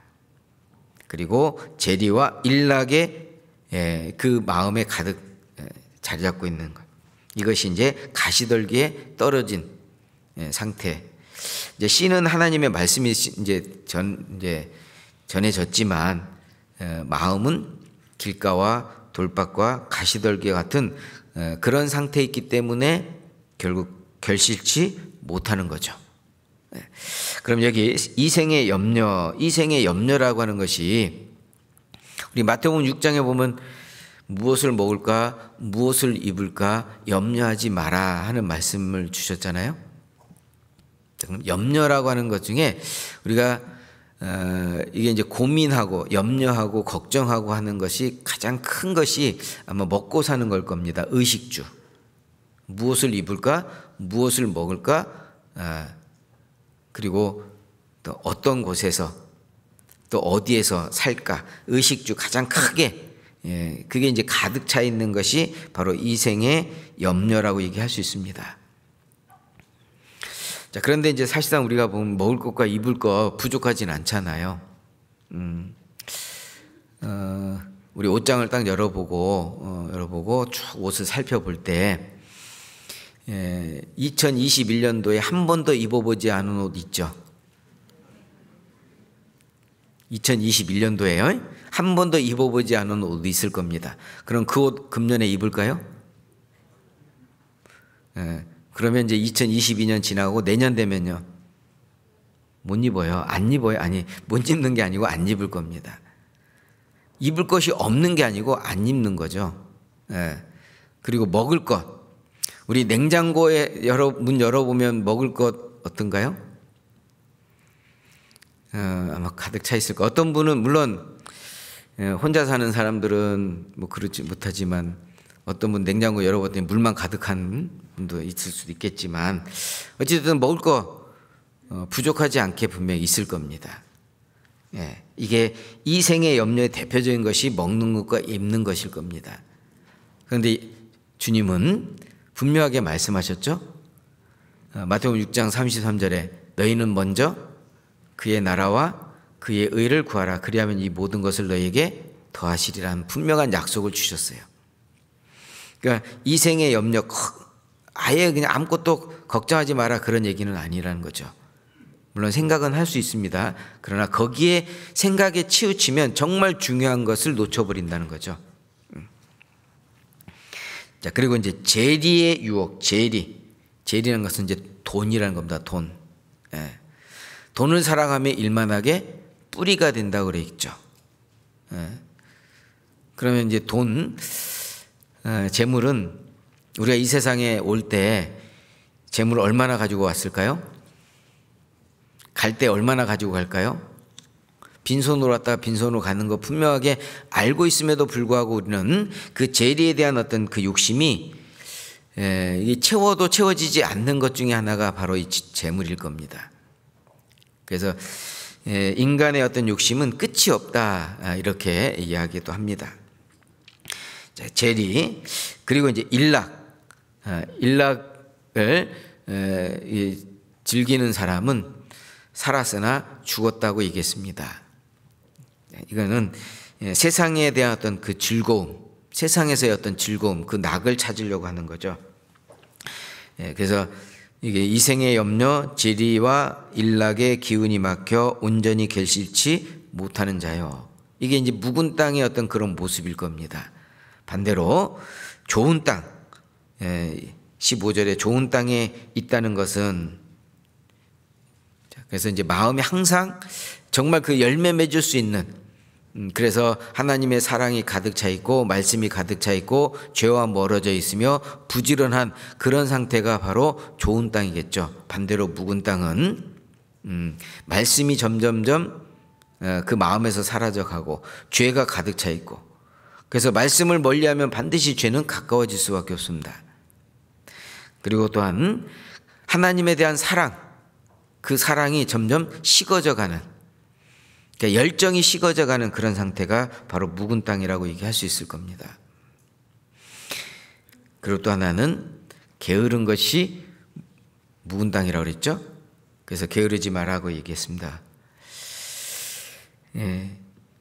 그리고 재리와 일락의 그 마음에 가득 자리 잡고 있는 것. 이것이 이제 가시떨기에 떨어진 상태. 이제 씨는 하나님의 말씀이 이제 전해졌지만 마음은 길가와 돌밭과 가시떨기 같은 그런 상태에 있기 때문에 결국 결실치 못하는 거죠. 그럼 여기 이생의 염려라고 하는 것이 우리 마태복음 6장에 보면 무엇을 먹을까, 무엇을 입을까 염려하지 마라 하는 말씀을 주셨잖아요. 염려라고 하는 것 중에 우리가 이게 이제 고민하고 염려하고 걱정하고 하는 것이 가장 큰 것이 아마 먹고 사는 걸 겁니다. 의식주. 무엇을 입을까? 무엇을 먹을까? 그리고 또 어떤 곳에서 또 어디에서 살까? 의식주 가장 크게, 그게 이제 가득 차 있는 것이 바로 이 생의 염려라고 얘기할 수 있습니다. 자, 그런데 이제 사실상 우리가 보면 먹을 것과 입을 것 부족하진 않잖아요. 우리 옷장을 딱 열어보고 쭉 옷을 살펴볼 때 2021년도에 한 번도 입어보지 않은 옷 있죠. 2021년도에요. 한 번도 입어보지 않은 옷도 있을 겁니다. 그럼 그 옷 금년에 입을까요? 그러면 이제 2022년 지나고 내년 되면요. 못 입어요. 안 입어요. 아니, 못 입는 게 아니고 안 입을 겁니다. 입을 것이 없는 게 아니고 안 입는 거죠. 그리고 먹을 것. 우리 냉장고에 문 열어보면 먹을 것 어떤가요? 아마 가득 차 있을 거예요. 어떤 분은 물론 혼자 사는 사람들은 뭐 그렇지 못하지만 어떤 분 냉장고 열어봤더니 물만 가득한 분도 있을 수도 있겠지만 어쨌든 먹을 거 부족하지 않게 분명히 있을 겁니다. 이게 이 생의 염려의 대표적인 것이 먹는 것과 입는 것일 겁니다. 그런데 주님은 분명하게 말씀하셨죠. 마태복음 6장 33절에 너희는 먼저 그의 나라와 그의 의를 구하라. 그리하면 이 모든 것을 너희에게 더하시리라는 분명한 약속을 주셨어요. 그러니까 이 생의 염려 아예 그냥 아무것도 걱정하지 마라 그런 얘기는 아니라는 거죠. 물론 생각은 할 수 있습니다. 그러나 거기에 생각에 치우치면 정말 중요한 것을 놓쳐버린다는 거죠. 자, 그리고 이제 재리의 유혹, 재리라는 것은 이제 돈이라는 겁니다. 돈. 돈을 사랑하며 일만하게 뿌리가 된다고 그래 있죠. 그러면 이제 재물은 우리가 이 세상에 올 때 재물을 얼마나 가지고 왔을까요? 갈 때 얼마나 가지고 갈까요? 빈손으로 왔다가 빈손으로 가는 거 분명하게 알고 있음에도 불구하고 우리는 그 재리에 대한 어떤 그 욕심이 이게 채워도 채워지지 않는 것 중에 하나가 바로 이 재물일 겁니다. 그래서 인간의 어떤 욕심은 끝이 없다 이렇게 이야기도 합니다. 자, 재리 그리고 이제 일락을 즐기는 사람은 살았으나 죽었다고 얘기했습니다. 이거는 세상에 대한 어떤 그 즐거움, 세상에서의 어떤 즐거움, 그 낙을 찾으려고 하는 거죠. 그래서 이게 이생의 염려, 재리와 일락의 기운이 막혀 온전히 결실치 못하는 자요. 이게 이제 묵은 땅의 어떤 그런 모습일 겁니다. 반대로 좋은 땅, 15절에 좋은 땅에 있다는 것은 그래서 이제 마음이 항상 정말 그 열매 맺을 수 있는 그래서 하나님의 사랑이 가득 차 있고 말씀이 가득 차 있고 죄와 멀어져 있으며 부지런한 그런 상태가 바로 좋은 땅이겠죠. 반대로 묵은 땅은 말씀이 점점점 그 마음에서 사라져가고 죄가 가득 차 있고 그래서 말씀을 멀리하면 반드시 죄는 가까워질 수밖에 없습니다. 그리고 또한 하나님에 대한 사랑, 그 사랑이 점점 식어져가는 그러니까 열정이 식어져가는 그런 상태가 바로 묵은 땅이라고 얘기할 수 있을 겁니다. 그리고 또 하나는 게으른 것이 묵은 땅이라고 그랬죠. 그래서 게으르지 말라고 얘기했습니다.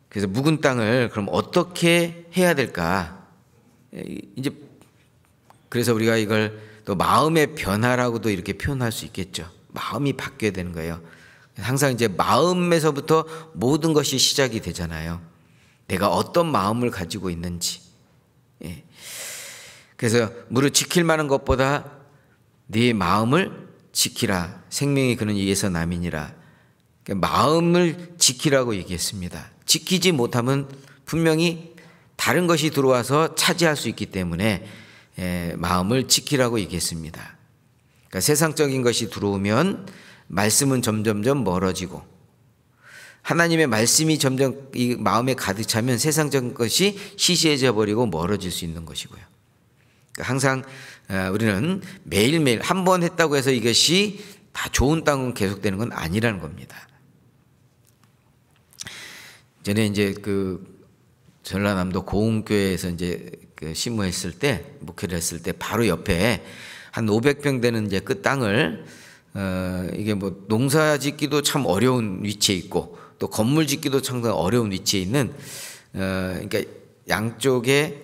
그래서 묵은 땅을 그럼 어떻게 해야 될까? 이제 그래서 우리가 이걸 또 마음의 변화라고도 이렇게 표현할 수 있겠죠. 마음이 바뀌어야 되는 거예요. 항상 이제 마음에서부터 모든 것이 시작이 되잖아요. 내가 어떤 마음을 가지고 있는지. 그래서 무릇 지킬 만한 것보다 네 마음을 지키라. 생명이 그는 이에서 남이니라. 마음을 지키라고 얘기했습니다. 지키지 못하면 분명히 다른 것이 들어와서 차지할 수 있기 때문에 마음을 지키라고 얘기했습니다. 그러니까 세상적인 것이 들어오면 말씀은 점점점 멀어지고 하나님의 말씀이 점점 이 마음에 가득 차면 세상적인 것이 시시해져 버리고 멀어질 수 있는 것이고요. 그러니까 항상 우리는 매일매일 한 번 했다고 해서 이것이 다 좋은 땅은 계속되는 건 아니라는 겁니다. 전에 이제 그 전라남도 고흥교회에서 이제 그 심무했을 때, 목회를 했을 때 바로 옆에 한 500평 되는 이제 그 땅을 이게 뭐 농사 짓기도 참 어려운 위치에 있고 또 건물 짓기도 참 어려운 위치에 있는 그러니까 양쪽에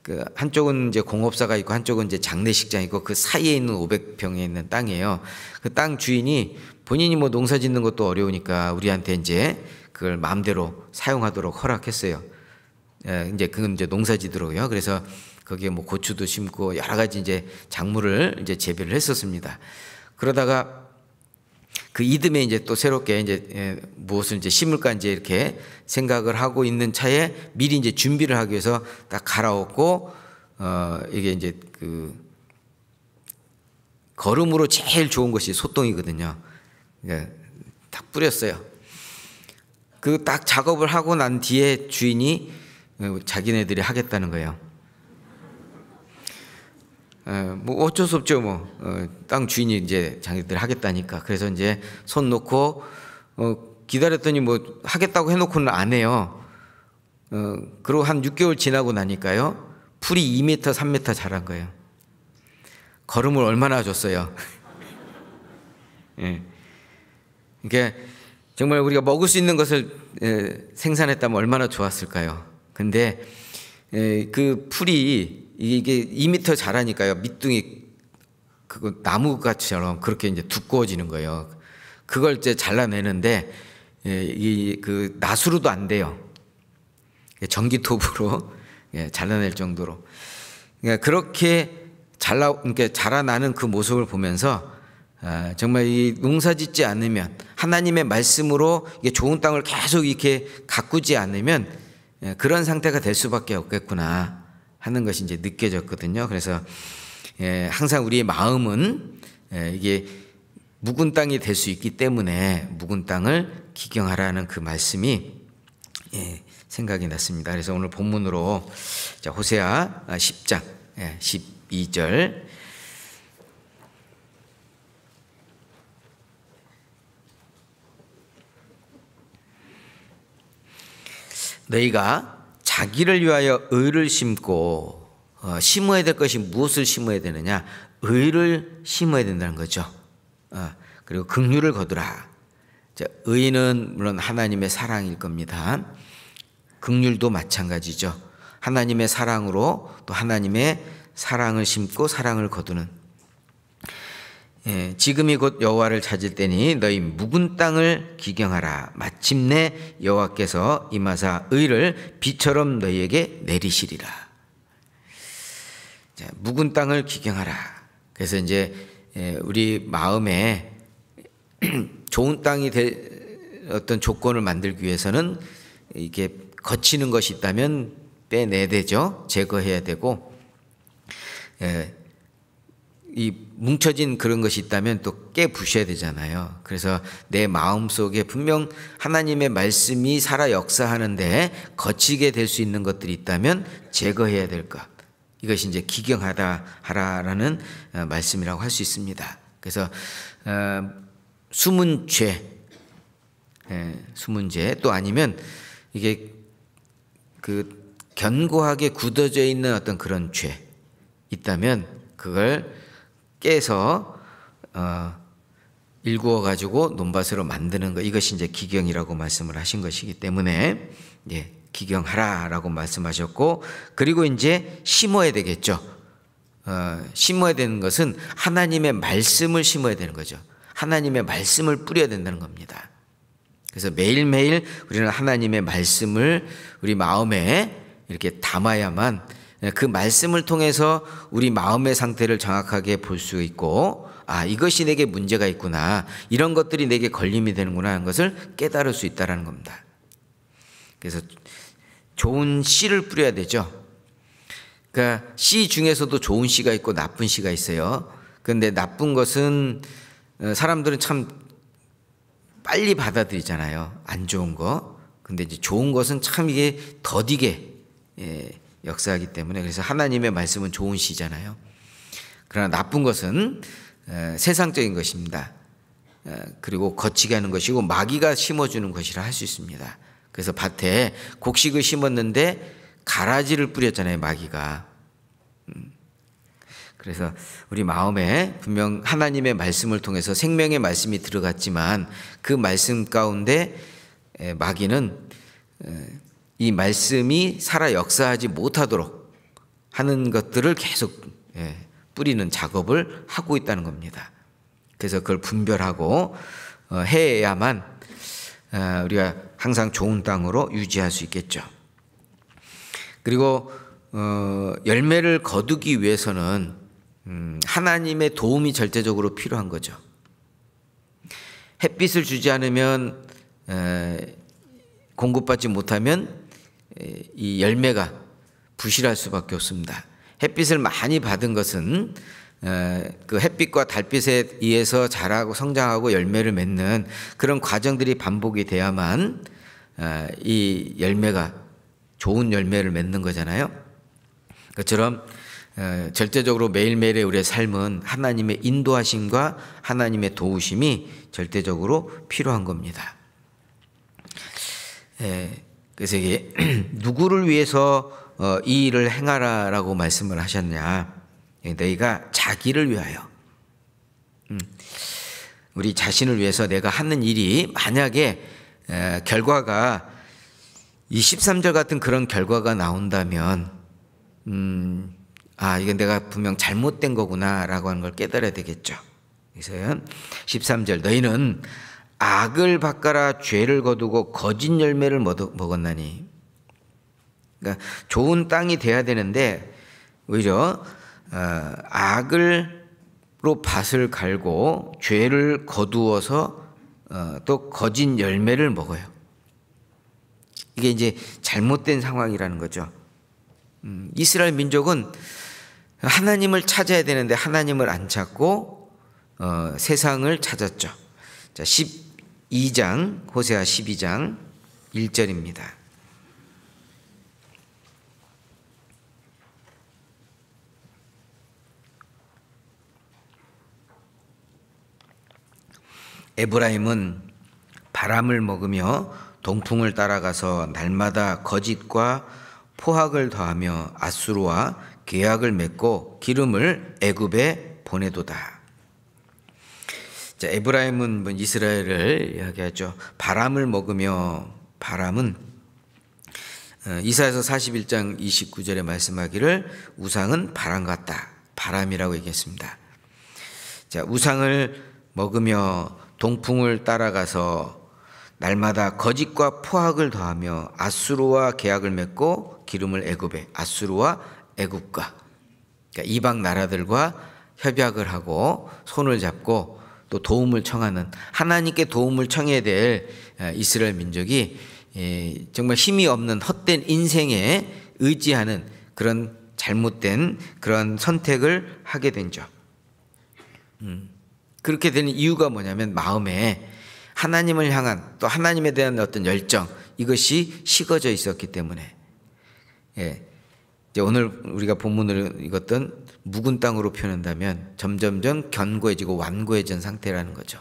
그 한쪽은 이제 공업사가 있고 한쪽은 이제 장례식장이 있고 그 사이에 있는 500평에 있는 땅이에요. 그 땅 주인이 본인이 뭐 농사 짓는 것도 어려우니까 우리한테 이제 그걸 마음대로 사용하도록 허락했어요. 이제 그건 이제 농사 지도록요. 그래서 거기에 뭐 고추도 심고 여러 가지 이제 작물을 이제 재배를 했었습니다. 그러다가 그 이듬해 이제 또 새롭게 이제 무엇을 이제 심을까 이제 이렇게 생각을 하고 있는 차에 미리 이제 준비를 하기 위해서 딱 갈아엎고 이게 이제 그 거름으로 제일 좋은 것이 소똥이거든요. 그러니까 딱 뿌렸어요. 그 딱 작업을 하고 난 뒤에 주인이 자기네들이 하겠다는 거예요. 뭐 어쩔 수 없죠. 뭐 땅 주인이 이제 자기들 하겠다니까. 그래서 이제 손 놓고 기다렸더니 뭐 하겠다고 해놓고는 안 해요. 그리고 한 6개월 지나고 나니까요, 풀이 2m, 3m 자란 거예요. 거름을 얼마나 줬어요. 예. 그러니까 정말 우리가 먹을 수 있는 것을 생산했다면 얼마나 좋았을까요? 근데 그 풀이 이게 2m 자라니까요, 밑둥이 그거 나무같이처럼 그렇게 이제 두꺼워지는 거예요. 그걸 이제 잘라내는데 이 그 나수로도 안 돼요. 전기톱으로 잘라낼 정도로. 그러니까 그렇게 그러니까 자라나는 그 모습을 보면서 정말 이 농사짓지 않으면, 하나님의 말씀으로 이게 좋은 땅을 계속 이렇게 가꾸지 않으면 그런 상태가 될 수밖에 없겠구나 하는 것이 이제 느껴졌거든요. 그래서 항상 우리의 마음은 이게 묵은 땅이 될 수 있기 때문에 묵은 땅을 기경하라는 그 말씀이 생각이 났습니다. 그래서 오늘 본문으로 호세아 10장 12절 너희가 자기를 위하여 의를 심고 심어야 될 것이 무엇을 심어야 되느냐? 의를 심어야 된다는 거죠. 그리고 긍휼을 거두라. 의는 물론 하나님의 사랑일 겁니다. 긍휼도 마찬가지죠. 하나님의 사랑으로 또 하나님의 사랑을 심고 사랑을 거두는. 지금이 곧 여호와를 찾을 때니 너희 묵은 땅을 기경하라. 마침내 여호와께서 임하사 의를 비처럼 너희에게 내리시리라. 자, 묵은 땅을 기경하라. 그래서 이제 우리 마음에 좋은 땅이 될 어떤 조건을 만들기 위해서는 이게 거치는 것이 있다면 빼내야 되죠. 제거해야 되고, 이 뭉쳐진 그런 것이 있다면 또 깨부셔야 되잖아요. 그래서 내 마음속에 분명 하나님의 말씀이 살아 역사하는데 거치게 될 수 있는 것들이 있다면 제거해야 될 것. 이것이 이제 기경하라라는 말씀이라고 할 수 있습니다. 그래서 숨은 죄, 숨은 죄, 또 아니면 이게 그 견고하게 굳어져 있는 어떤 그런 죄 있다면 그걸 깨서 일구어 가지고 논밭으로 만드는 것, 이것이 이제 기경이라고 말씀을 하신 것이기 때문에 기경하라라고 말씀하셨고, 그리고 이제 심어야 되겠죠. 심어야 되는 것은 하나님의 말씀을 심어야 되는 거죠. 하나님의 말씀을 뿌려야 된다는 겁니다. 그래서 매일매일 우리는 하나님의 말씀을 우리 마음에 이렇게 담아야만 그 말씀을 통해서 우리 마음의 상태를 정확하게 볼 수 있고, 이것이 내게 문제가 있구나, 이런 것들이 내게 걸림이 되는구나 하는 것을 깨달을 수 있다는 겁니다. 그래서 좋은 씨를 뿌려야 되죠. 그러니까 씨 중에서도 좋은 씨가 있고 나쁜 씨가 있어요. 그런데 나쁜 것은 사람들은 참 빨리 받아들이잖아요. 안 좋은 거. 근데 이제 좋은 것은 참 이게 더디게 역사하기 때문에, 그래서 하나님의 말씀은 좋은 시잖아요. 그러나 나쁜 것은 세상적인 것입니다. 그리고 거치게 하는 것이고 마귀가 심어주는 것이라 할 수 있습니다. 그래서 밭에 곡식을 심었는데 가라지를 뿌렸잖아요, 마귀가. 그래서 우리 마음에 분명 하나님의 말씀을 통해서 생명의 말씀이 들어갔지만 그 말씀 가운데 마귀는 이 말씀이 살아 역사하지 못하도록 하는 것들을 계속 뿌리는 작업을 하고 있다는 겁니다. 그래서 그걸 분별하고 해야만 우리가 항상 좋은 땅으로 유지할 수 있겠죠. 그리고 열매를 거두기 위해서는 하나님의 도움이 절대적으로 필요한 거죠. 햇빛을 주지 않으면 공급받지 못하면 이 열매가 부실할 수밖에 없습니다. 햇빛을 많이 받은 것은 그 햇빛과 달빛에 의해서 자라고 성장하고 열매를 맺는 그런 과정들이 반복이 돼야만 이 열매가 좋은 열매를 맺는 거잖아요. 그처럼 절대적으로 매일매일의 우리의 삶은 하나님의 인도하심과 하나님의 도우심이 절대적으로 필요한 겁니다. 그래서 이게 누구를 위해서 이 일을 행하라라고 말씀을 하셨냐? 너희가 자기를 위하여, 우리 자신을 위해서 내가 하는 일이 만약에 결과가 이 13절 같은 그런 결과가 나온다면 이건 내가 분명 잘못된 거구나라고 하는 걸 깨달아야 되겠죠. 그래서 13절 너희는 악을 바꿔라 죄를 거두고 거짓 열매를 먹었나니. 그러니까 좋은 땅이 돼야 되는데 오히려 악으로 밭을 갈고 죄를 거두어서 또 거짓 열매를 먹어요. 이게 이제 잘못된 상황이라는 거죠. 이스라엘 민족은 하나님을 찾아야 되는데 하나님을 안 찾고 세상을 찾았죠. 자, 12장 호세아 12장 1절입니다. 에브라임은 바람을 먹으며 동풍을 따라가서 날마다 거짓과 포악을 더하며 아수르와 계약을 맺고 기름을 애굽에 보내도다. 자, 에브라임은 이스라엘을 이야기하죠. 바람을 먹으며, 바람은 이사야서 41장 29절에 말씀하기를 우상은 바람 같다. 바람이라고 얘기했습니다. 자, 우상을 먹으며 동풍을 따라가서 날마다 거짓과 포악을 더하며 아수르와 계약을 맺고 기름을 애굽에, 아수르와 애굽과, 그러니까 이방 나라들과 협약을 하고 손을 잡고 또 도움을 청하는, 하나님께 도움을 청해야 될 이스라엘 민족이 정말 힘이 없는 헛된 인생에 의지하는 그런 잘못된 그런 선택을 하게 된 점. 그렇게 되는 이유가 뭐냐면 마음에 하나님을 향한 또 하나님에 대한 어떤 열정, 이것이 식어져 있었기 때문에. 이제 오늘 우리가 본문을 읽었던 묵은 땅으로 표현한다면 점점점 견고해지고 완고해진 상태라는 거죠.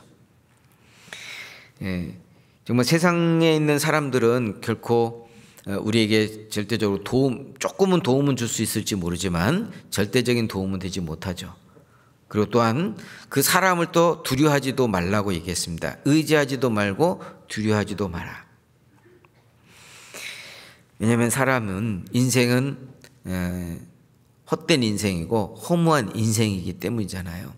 정말 세상에 있는 사람들은 결코 우리에게 절대적으로 조금은 도움은 줄 수 있을지 모르지만 절대적인 도움은 되지 못하죠. 그리고 또한 그 사람을 또 두려워하지도 말라고 얘기했습니다. 의지하지도 말고 두려워하지도 마라. 왜냐하면 사람은, 인생은 헛된 인생이고 허무한 인생이기 때문이잖아요.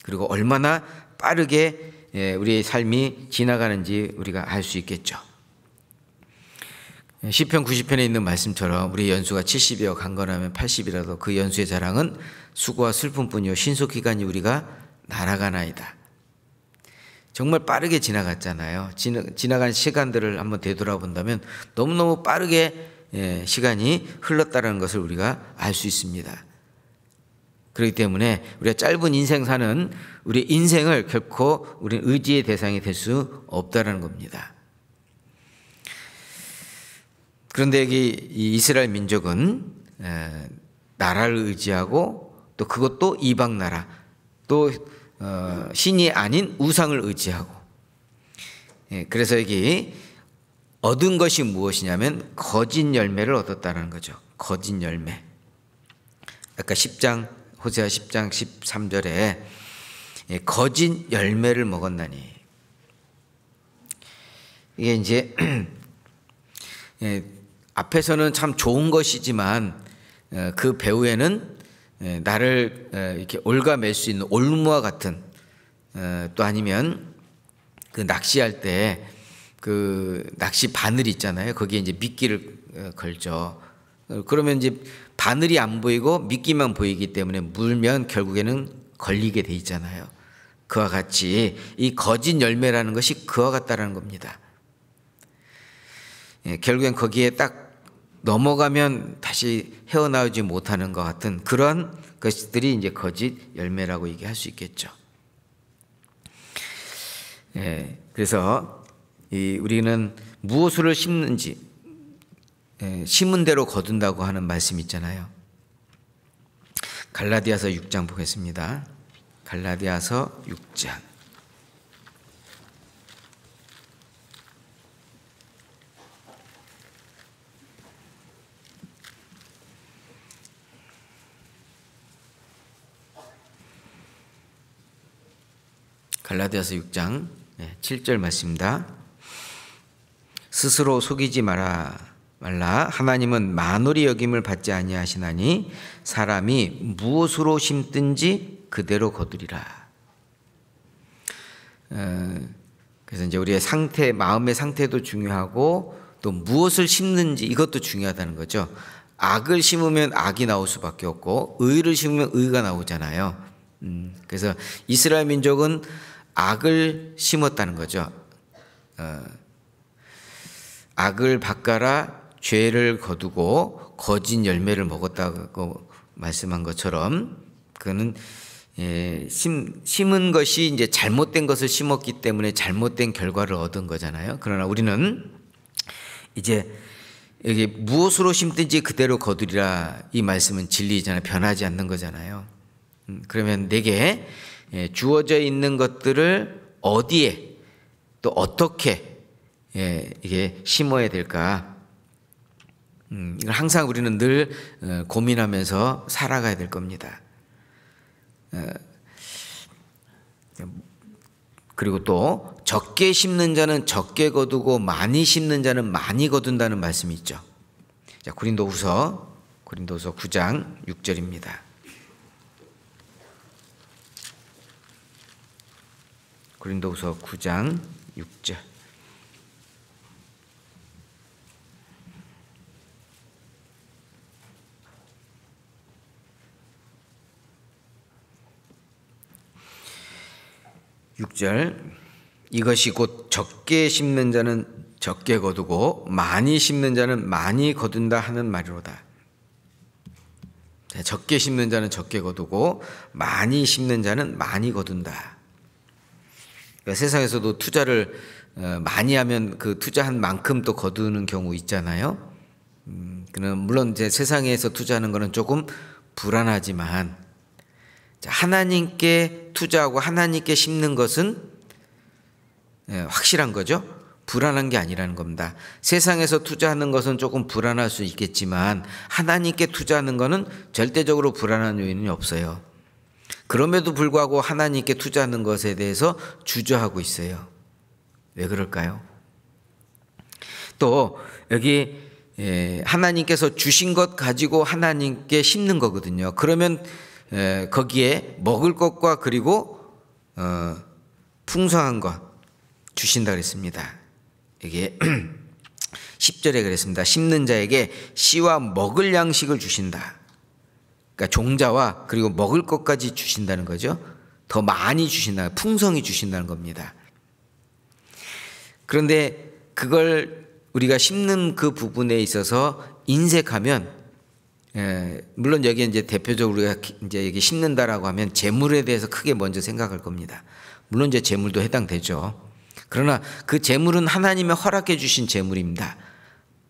그리고 얼마나 빠르게 우리의 삶이 지나가는지 우리가 알 수 있겠죠. 시편 90편에 있는 말씀처럼 우리 연수가 70이여 강건하면 80이라도 그 연수의 자랑은 수고와 슬픔뿐이요 신속히간이 우리가 날아가나이다. 정말 빠르게 지나갔잖아요. 지나간 시간들을 한번 되돌아본다면 너무너무 빠르게 시간이 흘렀다는 것을 우리가 알 수 있습니다. 그렇기 때문에 우리가 짧은 인생 사는 우리 인생을 결코 우리는 의지의 대상이 될 수 없다라는 겁니다. 그런데 여기 이 이스라엘 민족은 나라를 의지하고 또 그것도 이방 나라, 또 신이 아닌 우상을 의지하고, 그래서 여기 얻은 것이 무엇이냐면 거짓 열매를 얻었다는 거죠. 거짓 열매. 아까 10장 호세아 10장 13절에 거짓 열매를 먹었나니, 이게 이제 앞에서는 참 좋은 것이지만 그 배후에는 나를 이렇게 올가맬 수 있는 올무와 같은, 또 아니면 그 낚시할 때 그 낚시 바늘 있잖아요. 거기에 이제 미끼를 걸죠. 그러면 이제 바늘이 안 보이고 미끼만 보이기 때문에 물면 결국에는 걸리게 돼 있잖아요. 그와 같이 이 거짓 열매라는 것이 그와 같다라는 겁니다. 결국엔 거기에 딱 넘어가면 다시 헤어나오지 못하는 것 같은 그런 것들이 이제 거짓 열매라고 얘기할 수 있겠죠. 그래서 우리는 무엇을 심는지 심은 대로 거둔다고 하는 말씀 있잖아요. 갈라디아서 6장 보겠습니다. 갈라디아서 6장. 갈라디아서 6장 7절 말씀입니다. 스스로 속이지 말라. 하나님은 만홀히 여김을 받지 아니하시나니 사람이 무엇으로 심든지 그대로 거두리라. 그래서 이제 우리의 상태, 마음의 상태도 중요하고 또 무엇을 심는지 이것도 중요하다는 거죠. 악을 심으면 악이 나올 수밖에 없고 의를 심으면 의가 나오잖아요. 그래서 이스라엘 민족은 악을 심었다는 거죠. 악을 바꿔라 죄를 거두고 거짓 열매를 먹었다고 말씀한 것처럼, 그는 심은 것이 이제 잘못된 것을 심었기 때문에 잘못된 결과를 얻은 거잖아요. 그러나 우리는 이제 여기 무엇으로 심든지 그대로 거두리라, 이 말씀은 진리잖아요. 변하지 않는 거잖아요. 그러면 내게 주어져 있는 것들을 어디에 또 어떻게 이게 심어야 될까? 이걸 항상 우리는 늘 고민하면서 살아가야 될 겁니다. 그리고 또 적게 심는 자는 적게 거두고 많이 심는 자는 많이 거둔다는 말씀이 있죠. 자, 고린도후서 9장 6절입니다. 고린도후서 9장 6절. 이것이 곧 적게 심는 자는 적게 거두고 많이 심는 자는 많이 거둔다 하는 말이로다. 적게 심는 자는 적게 거두고 많이 심는 자는 많이 거둔다. 그러니까 세상에서도 투자를 많이 하면 그 투자한 만큼 또 거두는 경우 있잖아요. 물론 이제 세상에서 투자하는 거는 조금 불안하지만 하나님께 투자하고 하나님께 심는 것은 확실한 거죠. 불안한 게 아니라는 겁니다. 세상에서 투자하는 것은 조금 불안할 수 있겠지만 하나님께 투자하는 것은 절대적으로 불안한 요인이 없어요. 그럼에도 불구하고 하나님께 투자하는 것에 대해서 주저하고 있어요. 왜 그럴까요? 또 여기 하나님께서 주신 것 가지고 하나님께 심는 거거든요. 그러면 거기에 먹을 것과 그리고 풍성한 것 주신다 그랬습니다. 이게 10절에 그랬습니다. 심는 자에게 씨와 먹을 양식을 주신다. 그러니까 종자와 그리고 먹을 것까지 주신다는 거죠. 더 많이 주신다, 풍성히 주신다는 겁니다. 그런데 그걸 우리가 심는 그 부분에 있어서 인색하면 물론 여기 이제 대표적으로 우리가 이제 여기 심는다라고 하면 재물에 대해서 크게 먼저 생각할 겁니다. 물론 이제 재물도 해당되죠. 그러나 그 재물은 하나님의 허락해 주신 재물입니다.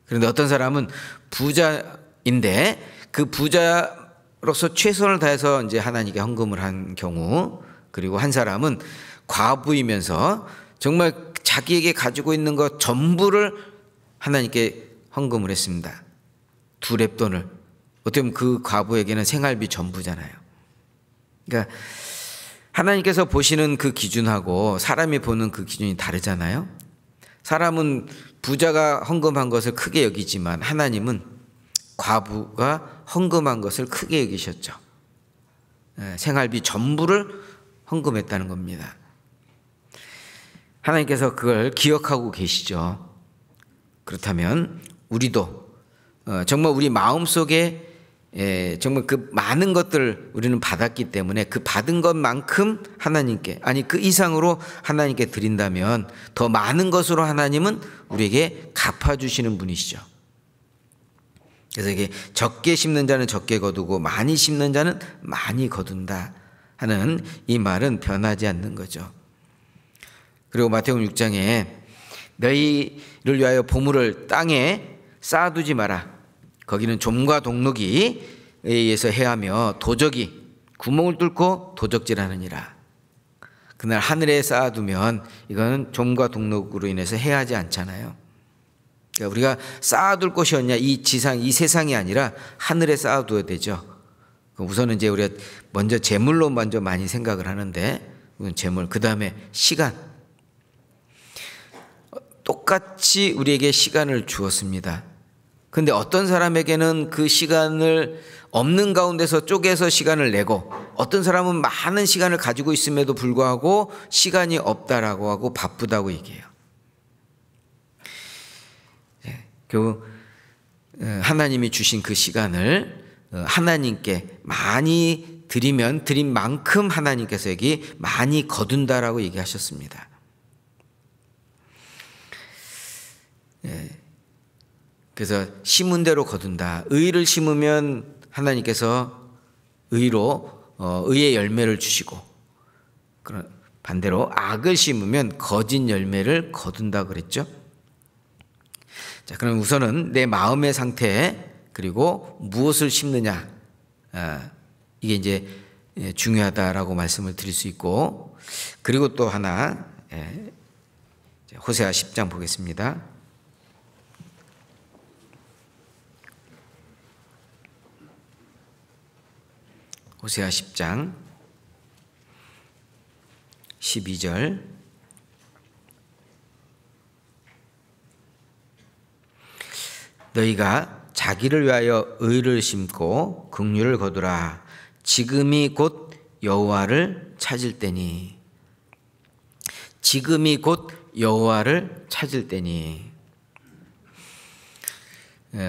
그런데 어떤 사람은 부자인데 그 부자로서 최선을 다해서 이제 하나님께 헌금을 한 경우, 그리고 한 사람은 과부이면서 정말 자기에게 가지고 있는 것 전부를 하나님께 헌금을 했습니다. 두 렙돈을. 어떻게 보면 그 과부에게는 생활비 전부잖아요. 그러니까 하나님께서 보시는 그 기준하고 사람이 보는 그 기준이 다르잖아요. 사람은 부자가 헌금한 것을 크게 여기지만 하나님은 과부가 헌금한 것을 크게 여기셨죠. 생활비 전부를 헌금했다는 겁니다. 하나님께서 그걸 기억하고 계시죠. 그렇다면 우리도 정말 우리 마음속에 정말 그 많은 것들을 우리는 받았기 때문에 그 받은 것만큼 하나님께, 아니 그 이상으로 하나님께 드린다면 더 많은 것으로 하나님은 우리에게 갚아주시는 분이시죠. 그래서 이게 적게 심는 자는 적게 거두고 많이 심는 자는 많이 거둔다 하는 이 말은 변하지 않는 거죠. 그리고 마태복음 6장에 너희를 위하여 보물을 땅에 쌓아두지 마라. 거기는 좀과 동록이 의해서 해하며 도적이 구멍을 뚫고 도적질하느니라. 그날 하늘에 쌓아두면 이거는 좀과 동록으로 인해서 해하지 않잖아요. 그러니까 우리가 쌓아둘 곳이 어디냐, 이 지상, 이 세상이 아니라 하늘에 쌓아둬야 되죠. 우선은 이제 우리가 먼저 재물로 먼저 많이 생각을 하는데, 재물, 그 다음에 시간. 똑같이 우리에게 시간을 주었습니다. 근데 어떤 사람에게는 그 시간을 없는 가운데서 쪼개서 시간을 내고, 어떤 사람은 많은 시간을 가지고 있음에도 불구하고 시간이 없다라고 하고 바쁘다고 얘기해요. 결국 하나님이 주신 그 시간을 하나님께 많이 드리면 드린 만큼 하나님께서 여기 많이 거둔다라고 얘기하셨습니다. 그래서 심은 대로 거둔다. 의를 심으면 하나님께서 의로 의의 열매를 주시고, 반대로 악을 심으면 거짓 열매를 거둔다 그랬죠. 자, 그럼 우선은 내 마음의 상태, 그리고 무엇을 심느냐, 이게 이제 중요하다라고 말씀을 드릴 수 있고, 그리고 또 하나, 호세아 10장 보겠습니다. 호세아 10장 12절. 너희가 자기를 위하여 의를 심고 긍휼을 거두라. 지금이 곧 여호와를 찾을 때니. 지금이 곧 여호와를 찾을 때니.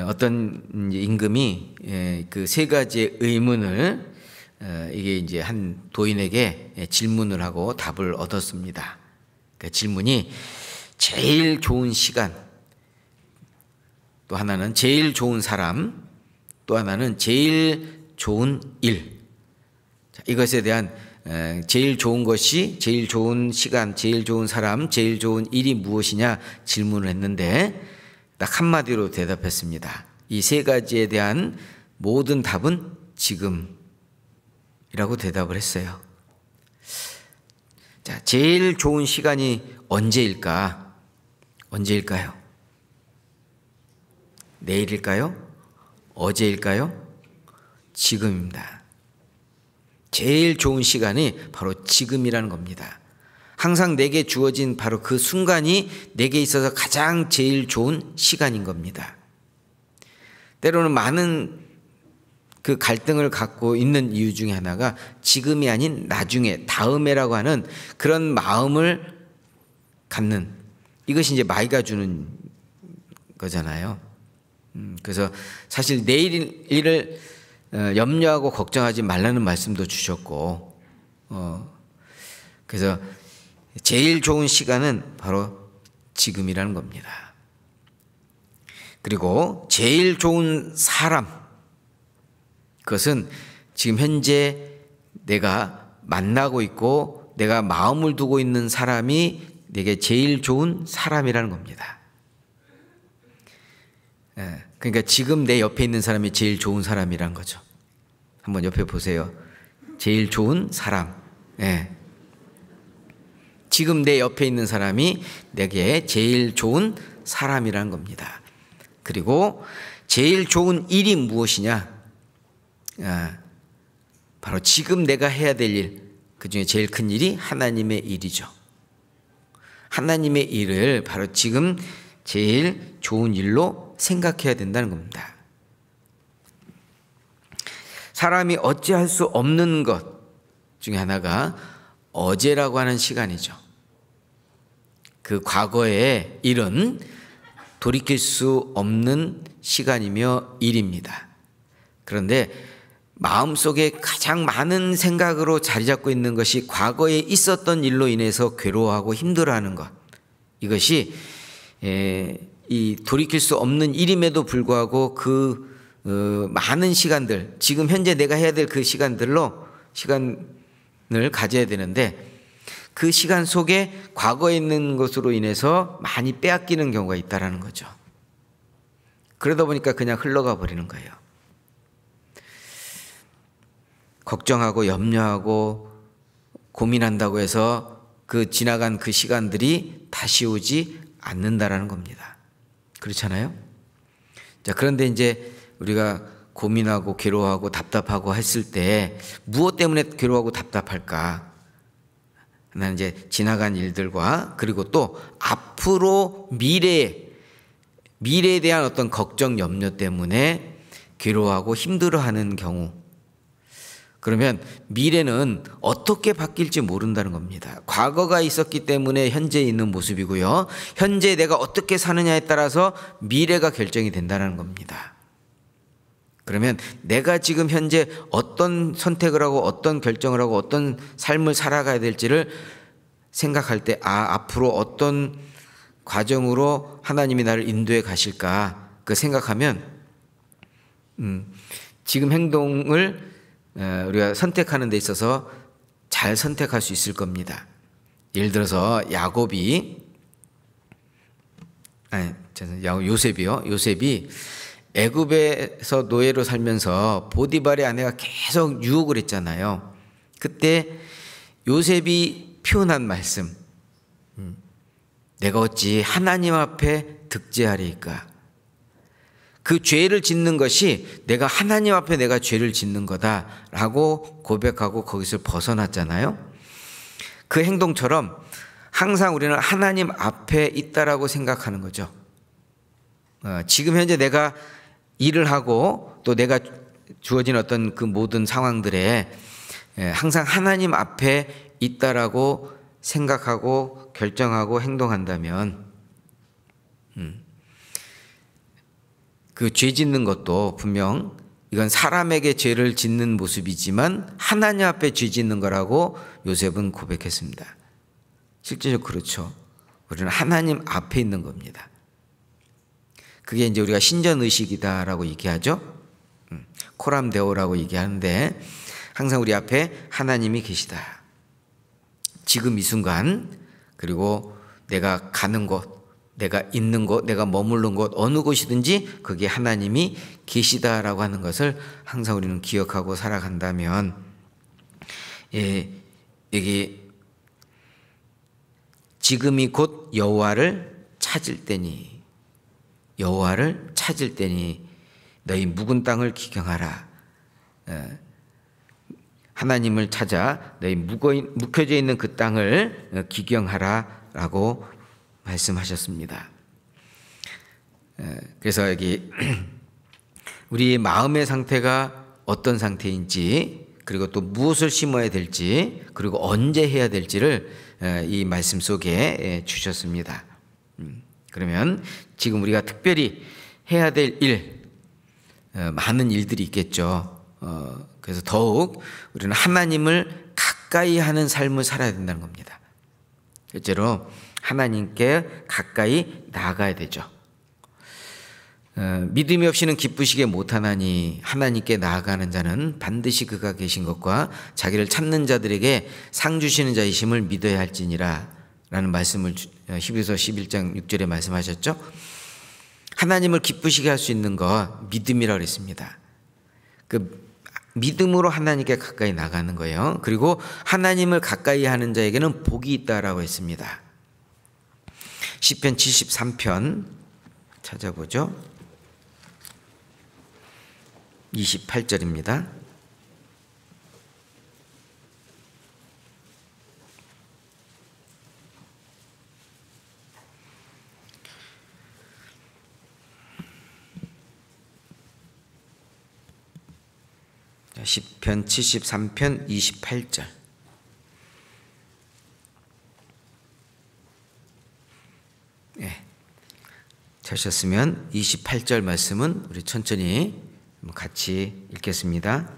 어떤 임금이 그 세 가지의 의문을 이게 이제 한 도인에게 질문을 하고 답을 얻었습니다. 그 질문이 제일 좋은 시간, 또 하나는 제일 좋은 사람, 또 하나는 제일 좋은 일. 이것에 대한 제일 좋은 것이, 제일 좋은 시간, 제일 좋은 사람, 제일 좋은 일이 무엇이냐 질문을 했는데 딱 한마디로 대답했습니다. 이 세 가지에 대한 모든 답은 지금이라고 대답을 했어요. 자, 제일 좋은 시간이 언제일까? 언제일까요? 내일일까요? 어제일까요? 지금입니다. 제일 좋은 시간이 바로 지금이라는 겁니다. 항상 내게 주어진 바로 그 순간이 내게 있어서 가장 제일 좋은 시간인 겁니다. 때로는 많은 그 갈등을 갖고 있는 이유 중에 하나가 지금이 아닌 나중에, 다음에라고 하는 그런 마음을 갖는, 이것이 이제 마이가 주는 거잖아요. 그래서 사실 내일 일을 염려하고 걱정하지 말라는 말씀도 주셨고, 그래서 제일 좋은 시간은 바로 지금이라는 겁니다. 그리고 제일 좋은 사람, 그것은 지금 현재 내가 만나고 있고 내가 마음을 두고 있는 사람이 내게 제일 좋은 사람이라는 겁니다. 그러니까 지금 내 옆에 있는 사람이 제일 좋은 사람이란 거죠. 한번 옆에 보세요. 제일 좋은 사람. 지금 내 옆에 있는 사람이 내게 제일 좋은 사람이라는 겁니다. 그리고 제일 좋은 일이 무엇이냐? 바로 지금 내가 해야 될 일, 그 중에 제일 큰 일이 하나님의 일이죠. 하나님의 일을 바로 지금 제일 좋은 일로 생각해야 된다는 겁니다. 사람이 어찌할 수 없는 것 중에 하나가 어제라고 하는 시간이죠. 그 과거의 일은 돌이킬 수 없는 시간이며 일입니다. 그런데 마음속에 가장 많은 생각으로 자리 잡고 있는 것이 과거에 있었던 일로 인해서 괴로워하고 힘들어하는 것. 이것이 이 돌이킬 수 없는 일임에도 불구하고 그 많은 시간들, 지금 현재 내가 해야 될 그 시간들로 시간을 가져야 되는데 그 시간 속에 과거에 있는 것으로 인해서 많이 빼앗기는 경우가 있다는 거죠. 그러다 보니까 그냥 흘러가 버리는 거예요. 걱정하고 염려하고 고민한다고 해서 그 지나간 그 시간들이 다시 오지 않는다라는 겁니다. 그렇잖아요? 자, 그런데 이제 우리가 고민하고 괴로워하고 답답하고 했을 때 무엇 때문에 괴로워하고 답답할까? 나는 이제 지나간 일들과 그리고 또 앞으로 미래에 대한 어떤 걱정, 염려 때문에 괴로워하고 힘들어하는 경우, 그러면 미래는 어떻게 바뀔지 모른다는 겁니다. 과거가 있었기 때문에 현재 있는 모습이고요. 현재 내가 어떻게 사느냐에 따라서 미래가 결정이 된다는 겁니다. 그러면 내가 지금 현재 어떤 선택을 하고 어떤 결정을 하고 어떤 삶을 살아가야 될지를 생각할 때 앞으로 어떤 과정으로 하나님이 나를 인도해 가실까 그 생각하면 지금 행동을 우리가 선택하는 데 있어서 잘 선택할 수 있을 겁니다. 예를 들어서 요셉이 애굽에서 노예로 살면서 보디발의 아내가 계속 유혹을 했잖아요. 그때 요셉이 표현한 말씀, 내가 어찌 하나님 앞에 득죄하리이까? 그 죄를 짓는 것이 내가 하나님 앞에 내가 죄를 짓는 거다라고 고백하고 거기서 벗어났잖아요. 그 행동처럼 항상 우리는 하나님 앞에 있다라고 생각하는 거죠. 지금 현재 내가 일을 하고 또 내가 주어진 어떤 그 모든 상황들에 항상 하나님 앞에 있다라고 생각하고 결정하고 행동한다면 그 죄 짓는 것도 분명 이건 사람에게 죄를 짓는 모습이지만 하나님 앞에 죄 짓는 거라고 요셉은 고백했습니다. 실제로 그렇죠. 우리는 하나님 앞에 있는 겁니다. 그게 이제 우리가 신전의식이다라고 얘기하죠. 코람데오라고 얘기하는데 항상 우리 앞에 하나님이 계시다. 지금 이 순간, 그리고 내가 가는 곳, 내가 있는 곳, 내가 머무른 곳, 어느 곳이든지 거기에 하나님이 계시다라고 하는 것을 항상 우리는 기억하고 살아간다면, 여기 지금이 곧 여호와를 찾을 때니, 여호와를 찾을 때니 너희 묵은 땅을 기경하라. 하나님을 찾아 너희 묵혀져 있는 그 땅을 기경하라라고 말씀하셨습니다. 그래서 여기 우리 마음의 상태가 어떤 상태인지, 그리고 또 무엇을 심어야 될지, 그리고 언제 해야 될지를 이 말씀 속에 주셨습니다. 그러면 지금 우리가 특별히 해야 될 일, 많은 일들이 있겠죠. 그래서 더욱 우리는 하나님을 가까이 하는 삶을 살아야 된다는 겁니다. 실제로 하나님께 가까이 나아가야 되죠. 믿음이 없이는 기쁘시게 못하나니 하나님께 나아가는 자는 반드시 그가 계신 것과 자기를 찾는 자들에게 상 주시는 자이심을 믿어야 할지니라 라는 말씀을 히브리서 11장 6절에 말씀하셨죠. 하나님을 기쁘시게 할 수 있는 것 믿음이라고 그랬습니다. 그 믿음으로 하나님께 가까이 나가는 거예요. 그리고 하나님을 가까이 하는 자에게는 복이 있다라고 했습니다. 시편 73편 찾아보죠. 28절입니다. 시편 73편 28절. 네. 찾으셨으면 28절 말씀은 우리 천천히 같이 읽겠습니다.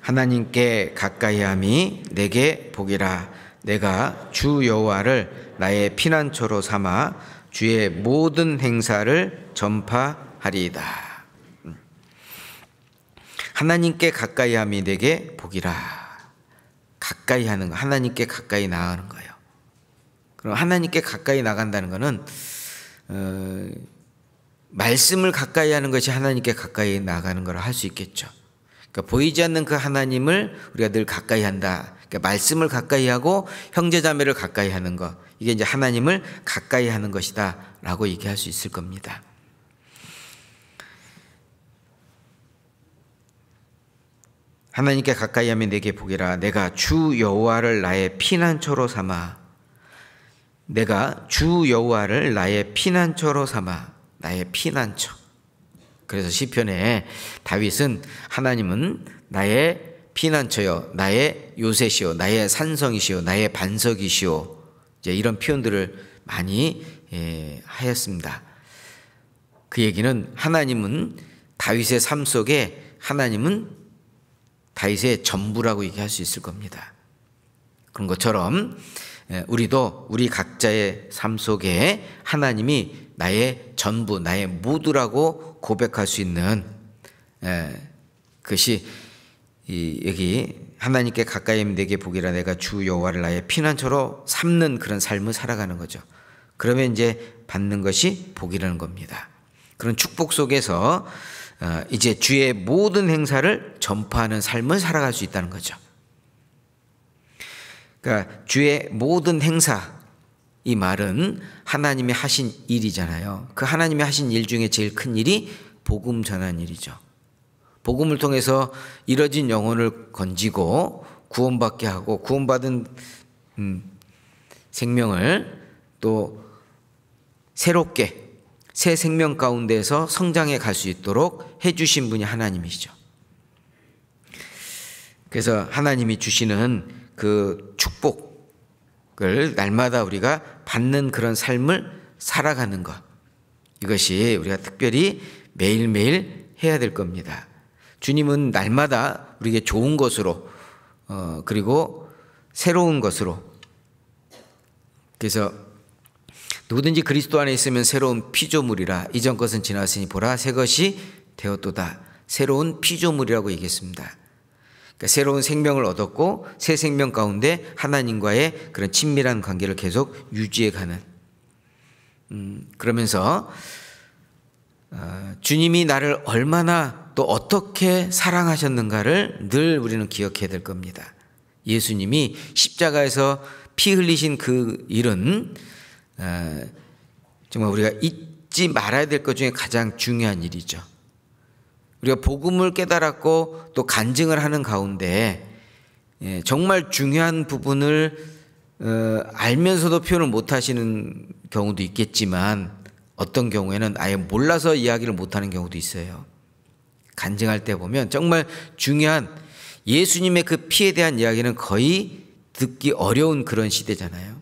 하나님께 가까이함이 내게 복이라. 내가 주 여호와를 나의 피난처로 삼아 주의 모든 행사를 전파하리이다. 하나님께 가까이함이 내게 복이라. 가까이 하는 거, 하나님께 가까이 나가는 거예요. 그럼 하나님께 가까이 나간다는 것은 말씀을 가까이 하는 것이 하나님께 가까이 나가는 걸 할 수 있겠죠. 그러니까 보이지 않는 그 하나님을 우리가 늘 가까이 한다. 그러니까 말씀을 가까이 하고 형제자매를 가까이 하는 것, 이게 이제 하나님을 가까이 하는 것이다라고 얘기할 수 있을 겁니다. 하나님께 가까이 하면 내게 복이라. 내가 주 여호와를 나의 피난처로 삼아. 내가 주 여호와를 나의 피난처로 삼아. 나의 피난처. 그래서 시편에 다윗은 하나님은 나의 피난처요, 나의 요새시요, 나의 산성이시요, 나의 반석이시요, 이제 이런 표현들을 많이 하였습니다. 그 얘기는 하나님은 다윗의 삶 속에 하나님은 다윗의 전부라고 얘기할 수 있을 겁니다. 그런 것처럼 우리도 우리 각자의 삶 속에 하나님이 나의 전부, 나의 모두라고 고백할 수 있는 그것이 여기 하나님께 가까이 하면 내게 복이라. 내가 주 여호와를 나의 피난처로 삼는 그런 삶을 살아가는 거죠. 그러면 이제 받는 것이 복이라는 겁니다. 그런 축복 속에서 이제 주의 모든 행사를 전파하는 삶을 살아갈 수 있다는 거죠. 그러니까 주의 모든 행사, 이 말은 하나님이 하신 일이잖아요. 그 하나님이 하신 일 중에 제일 큰 일이 복음 전하는 일이죠. 복음을 통해서 이뤄진 영혼을 건지고 구원받게 하고 구원받은 생명을 또 새롭게 새 생명 가운데서 성장해 갈 수 있도록 해주신 분이 하나님이시죠. 그래서 하나님이 주시는 그 축복을 날마다 우리가 받는 그런 삶을 살아가는 것, 이것이 우리가 특별히 매일매일 해야 될 겁니다. 주님은 날마다 우리에게 좋은 것으로 그리고 새로운 것으로, 그래서 누구든지 그리스도 안에 있으면 새로운 피조물이라. 이전 것은 지났으니 보라 새 것이 되었도다. 새로운 피조물이라고 얘기했습니다. 그러니까 새로운 생명을 얻었고 새 생명 가운데 하나님과의 그런 친밀한 관계를 계속 유지해가는, 그러면서 주님이 나를 얼마나 또 어떻게 사랑하셨는가를 늘 우리는 기억해야 될 겁니다. 예수님이 십자가에서 피 흘리신 그 일은 정말 우리가 잊지 말아야 될 것 중에 가장 중요한 일이죠. 우리가 복음을 깨달았고 또 간증을 하는 가운데 정말 중요한 부분을 알면서도 표현을 못 하시는 경우도 있겠지만 어떤 경우에는 아예 몰라서 이야기를 못하는 경우도 있어요. 간증할 때 보면 정말 중요한 예수님의 그 피에 대한 이야기는 거의 듣기 어려운 그런 시대잖아요.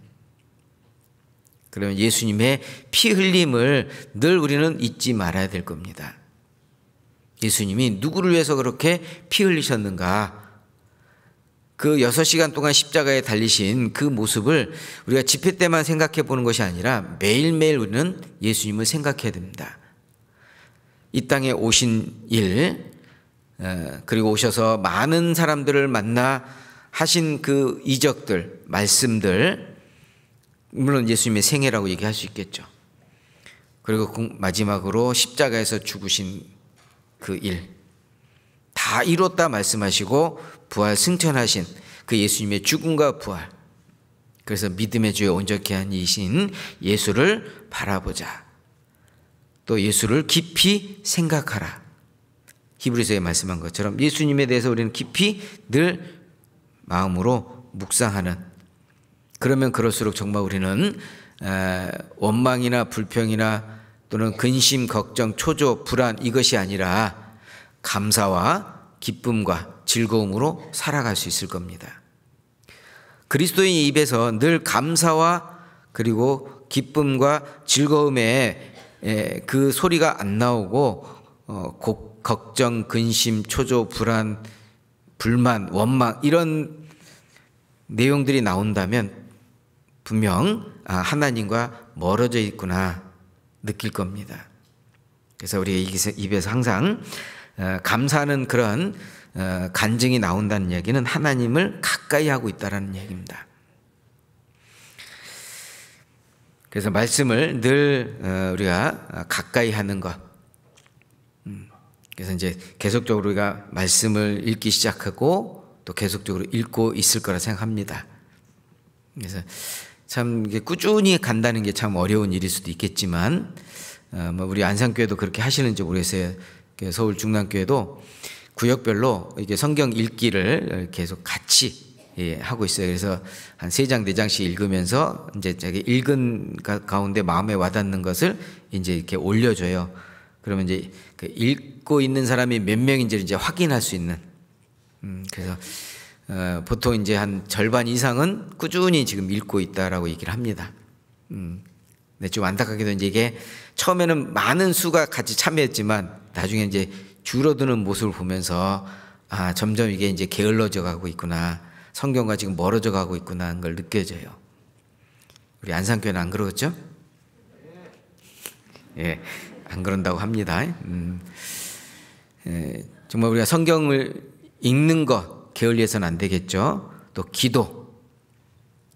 그러면 예수님의 피 흘림을 늘 우리는 잊지 말아야 될 겁니다. 예수님이 누구를 위해서 그렇게 피 흘리셨는가, 그 6시간 동안 십자가에 달리신 그 모습을 우리가 집회 때만 생각해 보는 것이 아니라 매일매일 우리는 예수님을 생각해야 됩니다. 이 땅에 오신 일, 그리고 오셔서 많은 사람들을 만나 하신 그 이적들, 말씀들, 물론 예수님의 생애라고 얘기할 수 있겠죠. 그리고 마지막으로 십자가에서 죽으신 그 일, 다 이뤘다 말씀하시고 부활 승천하신 그 예수님의 죽음과 부활. 그래서 믿음의 주에 온전케 한 이신 예수를 바라보자. 또 예수를 깊이 생각하라. 히브리서에 말씀한 것처럼 예수님에 대해서 우리는 깊이 늘 마음으로 묵상하는, 그러면 그럴수록 정말 우리는 원망이나 불평이나 또는 근심, 걱정, 초조, 불안, 이것이 아니라 감사와 기쁨과 즐거움으로 살아갈 수 있을 겁니다. 그리스도인의 입에서 늘 감사와 그리고 기쁨과 즐거움의 그 소리가 안 나오고 걱정, 근심, 초조, 불안, 불만, 원망 이런 내용들이 나온다면 분명 하나님과 멀어져 있구나 느낄 겁니다. 그래서 우리 입에서 항상 감사하는 그런 간증이 나온다는 얘기는 하나님을 가까이 하고 있다는 얘기입니다. 그래서 말씀을 늘 우리가 가까이 하는 것. 그래서 이제 계속적으로 우리가 말씀을 읽기 시작하고 또 계속적으로 읽고 있을 거라 생각합니다. 그래서 참 이게 꾸준히 간다는 게 참 어려운 일일 수도 있겠지만, 우리 안산교회도 그렇게 하시는지 모르겠어요. 서울 중랑교회도 구역별로 이게 성경 읽기를 계속 같이 하고 있어요. 그래서 한 3장, 4장씩 읽으면서 이제 자기 읽은 가운데 마음에 와닿는 것을 이제 이렇게 올려줘요. 그러면 이제 그 읽고 있는 사람이 몇 명인지를 이제 확인할 수 있는. 그래서 보통 이제 한 절반 이상은 꾸준히 지금 읽고 있다라고 얘기를 합니다. 근데 좀 안타깝게도 이제 이게 처음에는 많은 수가 같이 참여했지만 나중에 이제 줄어드는 모습을 보면서 점점 이게 이제 게을러져 가고 있구나. 성경과 지금 멀어져 가고 있구나 하는 걸 느껴져요. 우리 안산교회는 안 그러겠죠? 예, 안 그런다고 합니다. 정말 우리가 성경을 읽는 것 게을리해서는 안 되겠죠. 또 기도,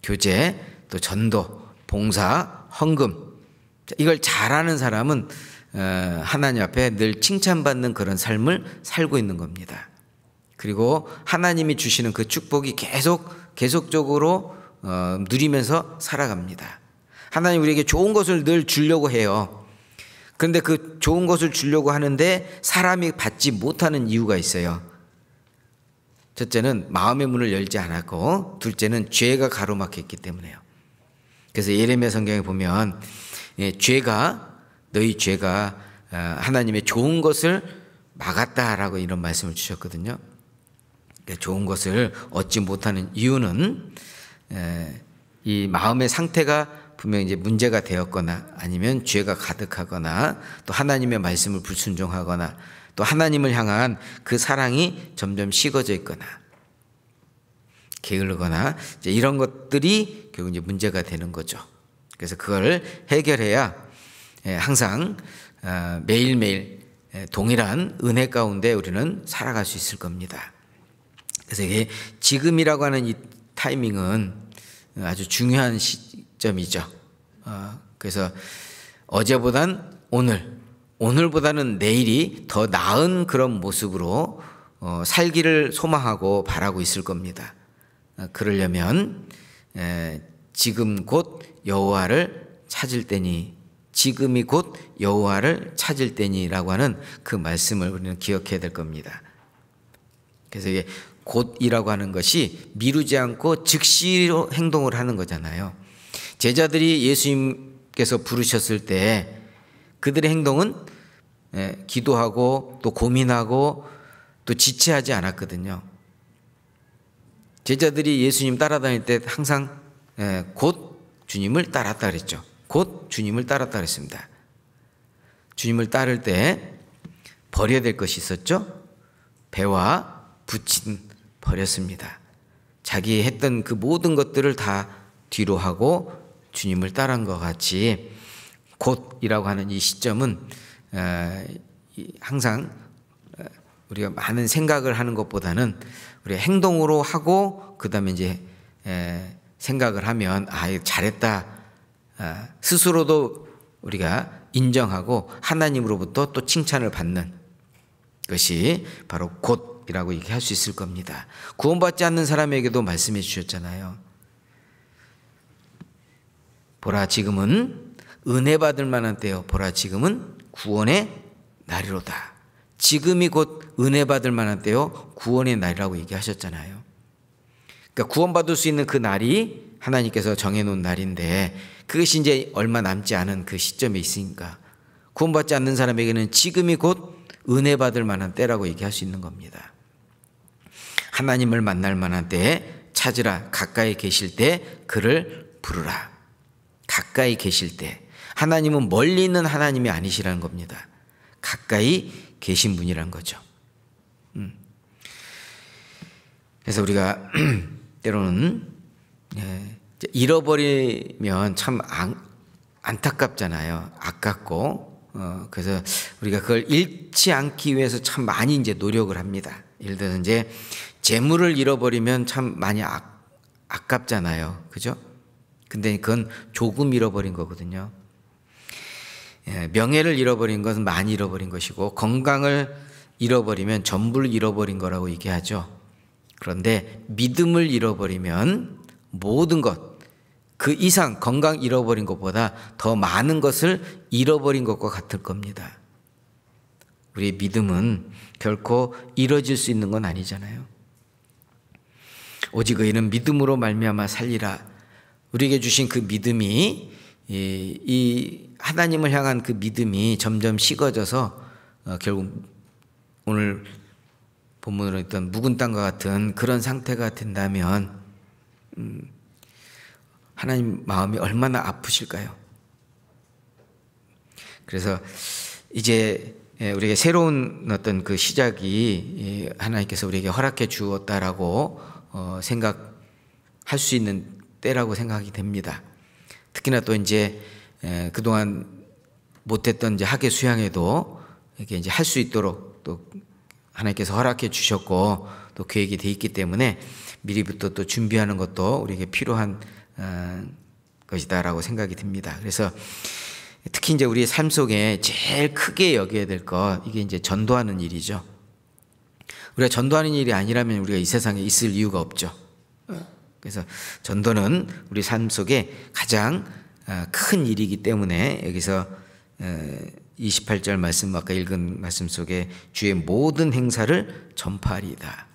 교제, 또 전도, 봉사, 헌금, 이걸 잘하는 사람은 하나님 앞에 늘 칭찬받는 그런 삶을 살고 있는 겁니다. 그리고 하나님이 주시는 그 축복이 계속적으로 누리면서 살아갑니다. 하나님 우리에게 좋은 것을 늘 주려고 해요. 그런데 그 좋은 것을 주려고 하는데 사람이 받지 못하는 이유가 있어요. 첫째는 마음의 문을 열지 않았고, 둘째는 죄가 가로막혔기 때문에요. 그래서 예레미야 성경에 보면 너희 죄가 하나님의 좋은 것을 막았다라고 이런 말씀을 주셨거든요. 그러니까 좋은 것을 얻지 못하는 이유는 이 마음의 상태가 분명히 이제 문제가 되었거나 아니면 죄가 가득하거나 또 하나님의 말씀을 불순종하거나 또 하나님을 향한 그 사랑이 점점 식어져 있거나 게으르거나 이제 이런 것들이 결국 이제 문제가 되는 거죠. 그래서 그걸 해결해야 항상 매일매일 동일한 은혜 가운데 우리는 살아갈 수 있을 겁니다. 그래서 이게 지금이라고 하는 이 타이밍은 아주 중요한 시점이죠. 그래서 어제보단 오늘보다는 내일이 더 나은 그런 모습으로 살기를 소망하고 바라고 있을 겁니다. 그러려면 지금 곧 여호와를 찾을 때니, 지금이 곧 여호와를 찾을 때니라고 하는 그 말씀을 우리는 기억해야 될 겁니다. 그래서 이게 곧이라고 하는 것이 미루지 않고 즉시로 행동을 하는 거잖아요. 제자들이 예수님께서 부르셨을 때 그들의 행동은 기도하고 또 고민하고 또 지체하지 않았거든요. 제자들이 예수님 따라다닐 때 항상 곧 주님을 따랐다 그랬죠. 곧 주님을 따랐다 그랬습니다. 주님을 따를 때 버려야 될 것이 있었죠. 배와 붓은 버렸습니다. 자기 했던 그 모든 것들을 다 뒤로 하고 주님을 따른 것 같이 곧이라고 하는 이 시점은 항상 우리가 많은 생각을 하는 것보다는 우리가 행동으로 하고 그다음에 이제 생각을 하면 잘했다 스스로도 우리가 인정하고 하나님으로부터 또 칭찬을 받는 것이 바로 곧이라고 얘기할 수 있을 겁니다. 구원받지 않는 사람에게도 말씀해 주셨잖아요. 보라 지금은 은혜 받을 만한 때요. 보라 지금은 구원의 날이로다. 지금이 곧 은혜 받을 만한 때요. 구원의 날이라고 얘기하셨잖아요. 그러니까 구원받을 수 있는 그 날이 하나님께서 정해놓은 날인데 그것이 이제 얼마 남지 않은 그 시점에 있으니까 구원받지 않는 사람에게는 지금이 곧 은혜 받을 만한 때라고 얘기할 수 있는 겁니다. 하나님을 만날 만한 때에 찾으라. 가까이 계실 때 그를 부르라. 가까이 계실 때. 하나님은 멀리 있는 하나님이 아니시라는 겁니다. 가까이 계신 분이란 거죠. 그래서 우리가 때로는 잃어버리면 참 안타깝잖아요. 아깝고. 그래서 우리가 그걸 잃지 않기 위해서 참 많이 이제 노력을 합니다. 예를 들어서 이제 재물을 잃어버리면 참 많이 아깝잖아요. 그죠? 근데 그건 조금 잃어버린 거거든요. 명예를 잃어버린 것은 많이 잃어버린 것이고 건강을 잃어버리면 전부를 잃어버린 거라고 얘기하죠. 그런데 믿음을 잃어버리면 모든 것, 그 이상 건강 잃어버린 것보다 더 많은 것을 잃어버린 것과 같을 겁니다. 우리의 믿음은 결코 잃어질 수 있는 건 아니잖아요. 오직 의인은 믿음으로 말미암아 살리라. 우리에게 주신 그 믿음이 이 하나님을 향한 그 믿음이 점점 식어져서 결국 오늘 본문으로 했던 묵은 땅과 같은 그런 상태가 된다면 하나님 마음이 얼마나 아프실까요? 그래서 이제 우리에게 새로운 어떤 그 시작이 하나님께서 우리에게 허락해 주었다라고 생각할 수 있는 때라고 생각이 됩니다. 특히나 또 이제 그동안 못했던 이제 학예 수양회도 이렇게 이제 할 수 있도록 또 하나님께서 허락해 주셨고 또 계획이 돼 있기 때문에 미리부터 또 준비하는 것도 우리에게 필요한 것이다라고 생각이 듭니다. 그래서 특히 이제 우리의 삶 속에 제일 크게 여겨야 될 것, 이게 이제 전도하는 일이죠. 우리가 전도하는 일이 아니라면 우리가 이 세상에 있을 이유가 없죠. 그래서 전도는 우리 삶 속에 가장 큰 일이기 때문에 여기서 28절 말씀, 아까 읽은 말씀 속에 주의 모든 행사를 전파하리이다.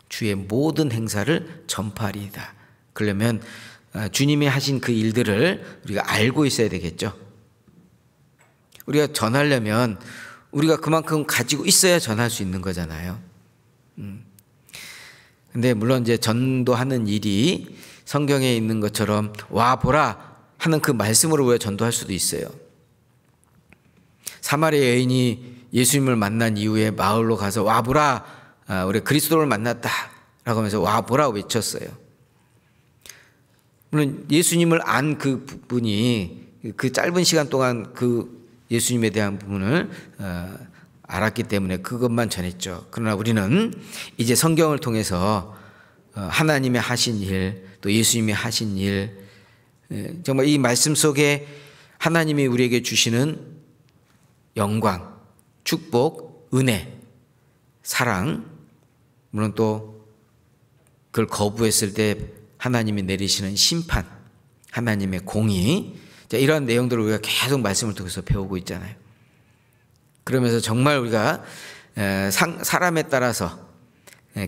주의 모든 행사를 전파하리이다. 그러면 주님이 하신 그 일들을 우리가 알고 있어야 되겠죠. 우리가 전하려면 우리가 그만큼 가지고 있어야 전할 수 있는 거잖아요. 근데 물론 이제 전도하는 일이 성경에 있는 것처럼 와 보라 하는 그 말씀으로 우리가 전도할 수도 있어요. 사마리아 여인이 예수님을 만난 이후에 마을로 가서 와 보라, 우리 그리스도를 만났다 라고 하면서 와 보라 외쳤어요. 물론 예수님을 안 그 분이 그 짧은 시간 동안 그 예수님에 대한 부분을 알았기 때문에 그것만 전했죠. 그러나 우리는 이제 성경을 통해서 하나님의 하신 일, 또 예수님이 하신 일, 정말 이 말씀 속에 하나님이 우리에게 주시는 영광, 축복, 은혜, 사랑, 물론 또 그걸 거부했을 때 하나님이 내리시는 심판, 하나님의 공의, 이러한 내용들을 우리가 계속 말씀을 통해서 배우고 있잖아요. 그러면서 정말 우리가 사람에 따라서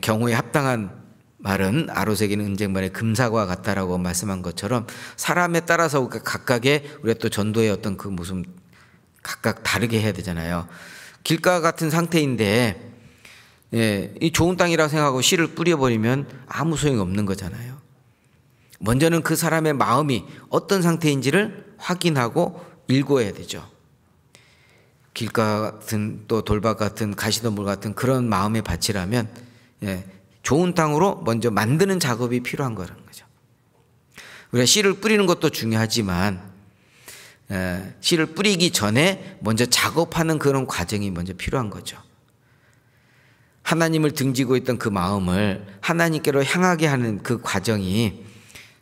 경우에 합당한 말은 아로새기는 은쟁반의 금사과 같다라고 말씀한 것처럼 사람에 따라서 각각의 우리가 또 전도의 어떤 그 모습 각각 다르게 해야 되잖아요. 길가 같은 상태인데 이 좋은 땅이라고 생각하고 씨를 뿌려버리면 아무 소용이 없는 거잖아요. 먼저는 그 사람의 마음이 어떤 상태인지를 확인하고 읽어야 되죠. 길가 같은 또 돌밭 같은 가시덤불 같은 그런 마음의 밭이라면 좋은 땅으로 먼저 만드는 작업이 필요한 거라는 거죠. 우리가 씨를 뿌리는 것도 중요하지만 씨를 뿌리기 전에 먼저 작업하는 그런 과정이 먼저 필요한 거죠. 하나님을 등지고 있던 그 마음을 하나님께로 향하게 하는 그 과정이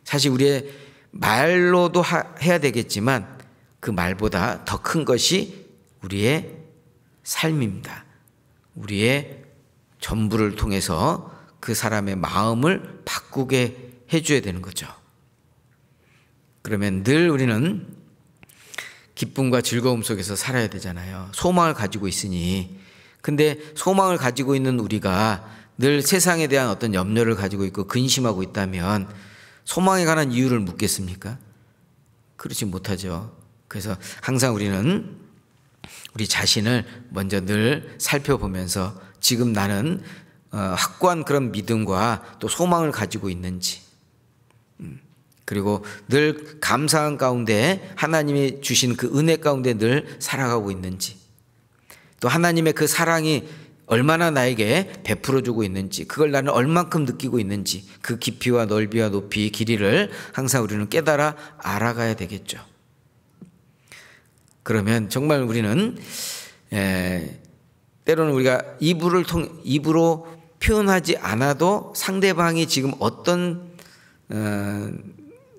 사실 우리의 말로도 해야 되겠지만 그 말보다 더 큰 것이 우리의 삶입니다. 우리의 전부를 통해서 그 사람의 마음을 바꾸게 해줘야 되는 거죠. 그러면 늘 우리는 기쁨과 즐거움 속에서 살아야 되잖아요. 소망을 가지고 있으니. 근데 소망을 가지고 있는 우리가 늘 세상에 대한 어떤 염려를 가지고 있고 근심하고 있다면 소망에 관한 이유를 묻겠습니까? 그렇지 못하죠. 그래서 항상 우리는 우리 자신을 먼저 늘 살펴보면서 지금 나는 확고한 그런 믿음과 또 소망을 가지고 있는지, 그리고 늘 감사한 가운데 하나님이 주신 그 은혜 가운데 늘 살아가고 있는지, 또 하나님의 그 사랑이 얼마나 나에게 베풀어주고 있는지, 그걸 나는 얼만큼 느끼고 있는지, 그 깊이와 넓이와 높이 길이를 항상 우리는 깨달아 알아가야 되겠죠. 그러면 정말 우리는 때로는 우리가 입으로 표현하지 않아도 상대방이 지금 어떤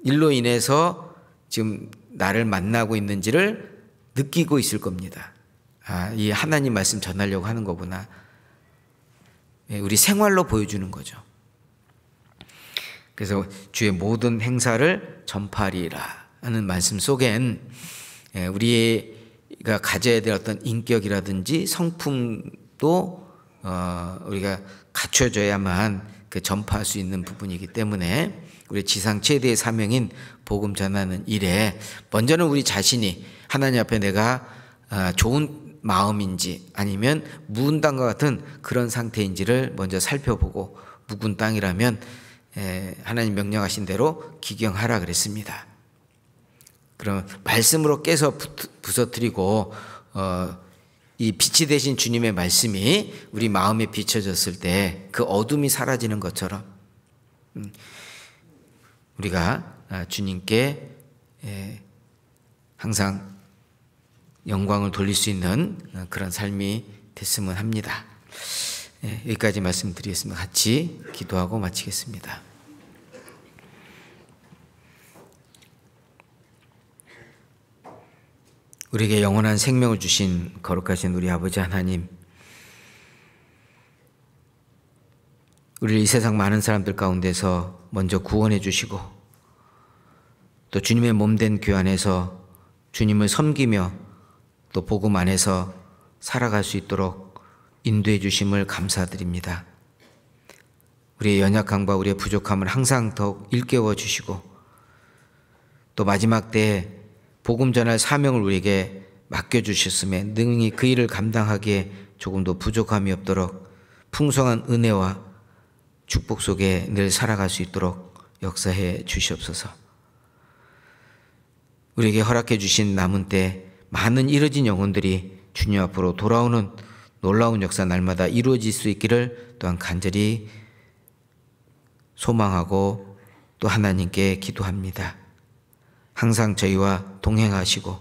일로 인해서 지금 나를 만나고 있는지를 느끼고 있을 겁니다. 이 하나님 말씀 전하려고 하는 거구나. 우리 생활로 보여주는 거죠. 그래서 주의 모든 행사를 전파하리라 하는 말씀 속엔 우리가 가져야 될 어떤 인격이라든지 성품도 우리가 갖춰져야만 그 전파할 수 있는 부분이기 때문에 우리 지상 최대의 사명인 복음 전하는 일에 먼저는 우리 자신이 하나님 앞에 내가 좋은 마음인지 아니면 묵은 땅과 같은 그런 상태인지를 먼저 살펴보고, 묵은 땅이라면 하나님 명령하신 대로 기경하라 그랬습니다. 그럼 말씀으로 깨서 부서뜨리고 이 빛이 되신 주님의 말씀이 우리 마음에 비춰졌을 때 그 어둠이 사라지는 것처럼 우리가 주님께 항상 영광을 돌릴 수 있는 그런 삶이 됐으면 합니다. 여기까지 말씀드리겠습니다. 같이 기도하고 마치겠습니다. 우리에게 영원한 생명을 주신 거룩하신 우리 아버지 하나님, 우리를 이 세상 많은 사람들 가운데서 먼저 구원해 주시고 또 주님의 몸된 교회 안에서 주님을 섬기며 또 복음 안에서 살아갈 수 있도록 인도해 주심을 감사드립니다. 우리의 연약함과 우리의 부족함을 항상 더욱 일깨워 주시고 또 마지막 때에 복음 전할 사명을 우리에게 맡겨주셨음에 능히 그 일을 감당하기에 조금도 부족함이 없도록 풍성한 은혜와 축복 속에 늘 살아갈 수 있도록 역사해 주시옵소서. 우리에게 허락해 주신 남은 때 많은 이뤄진 영혼들이 주님 앞으로 돌아오는 놀라운 역사 날마다 이루어질 수 있기를 또한 간절히 소망하고 또 하나님께 기도합니다. 항상 저희와 동행하시고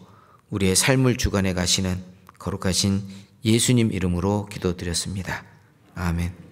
우리의 삶을 주관해 가시는 거룩하신 예수님 이름으로 기도드렸습니다. 아멘.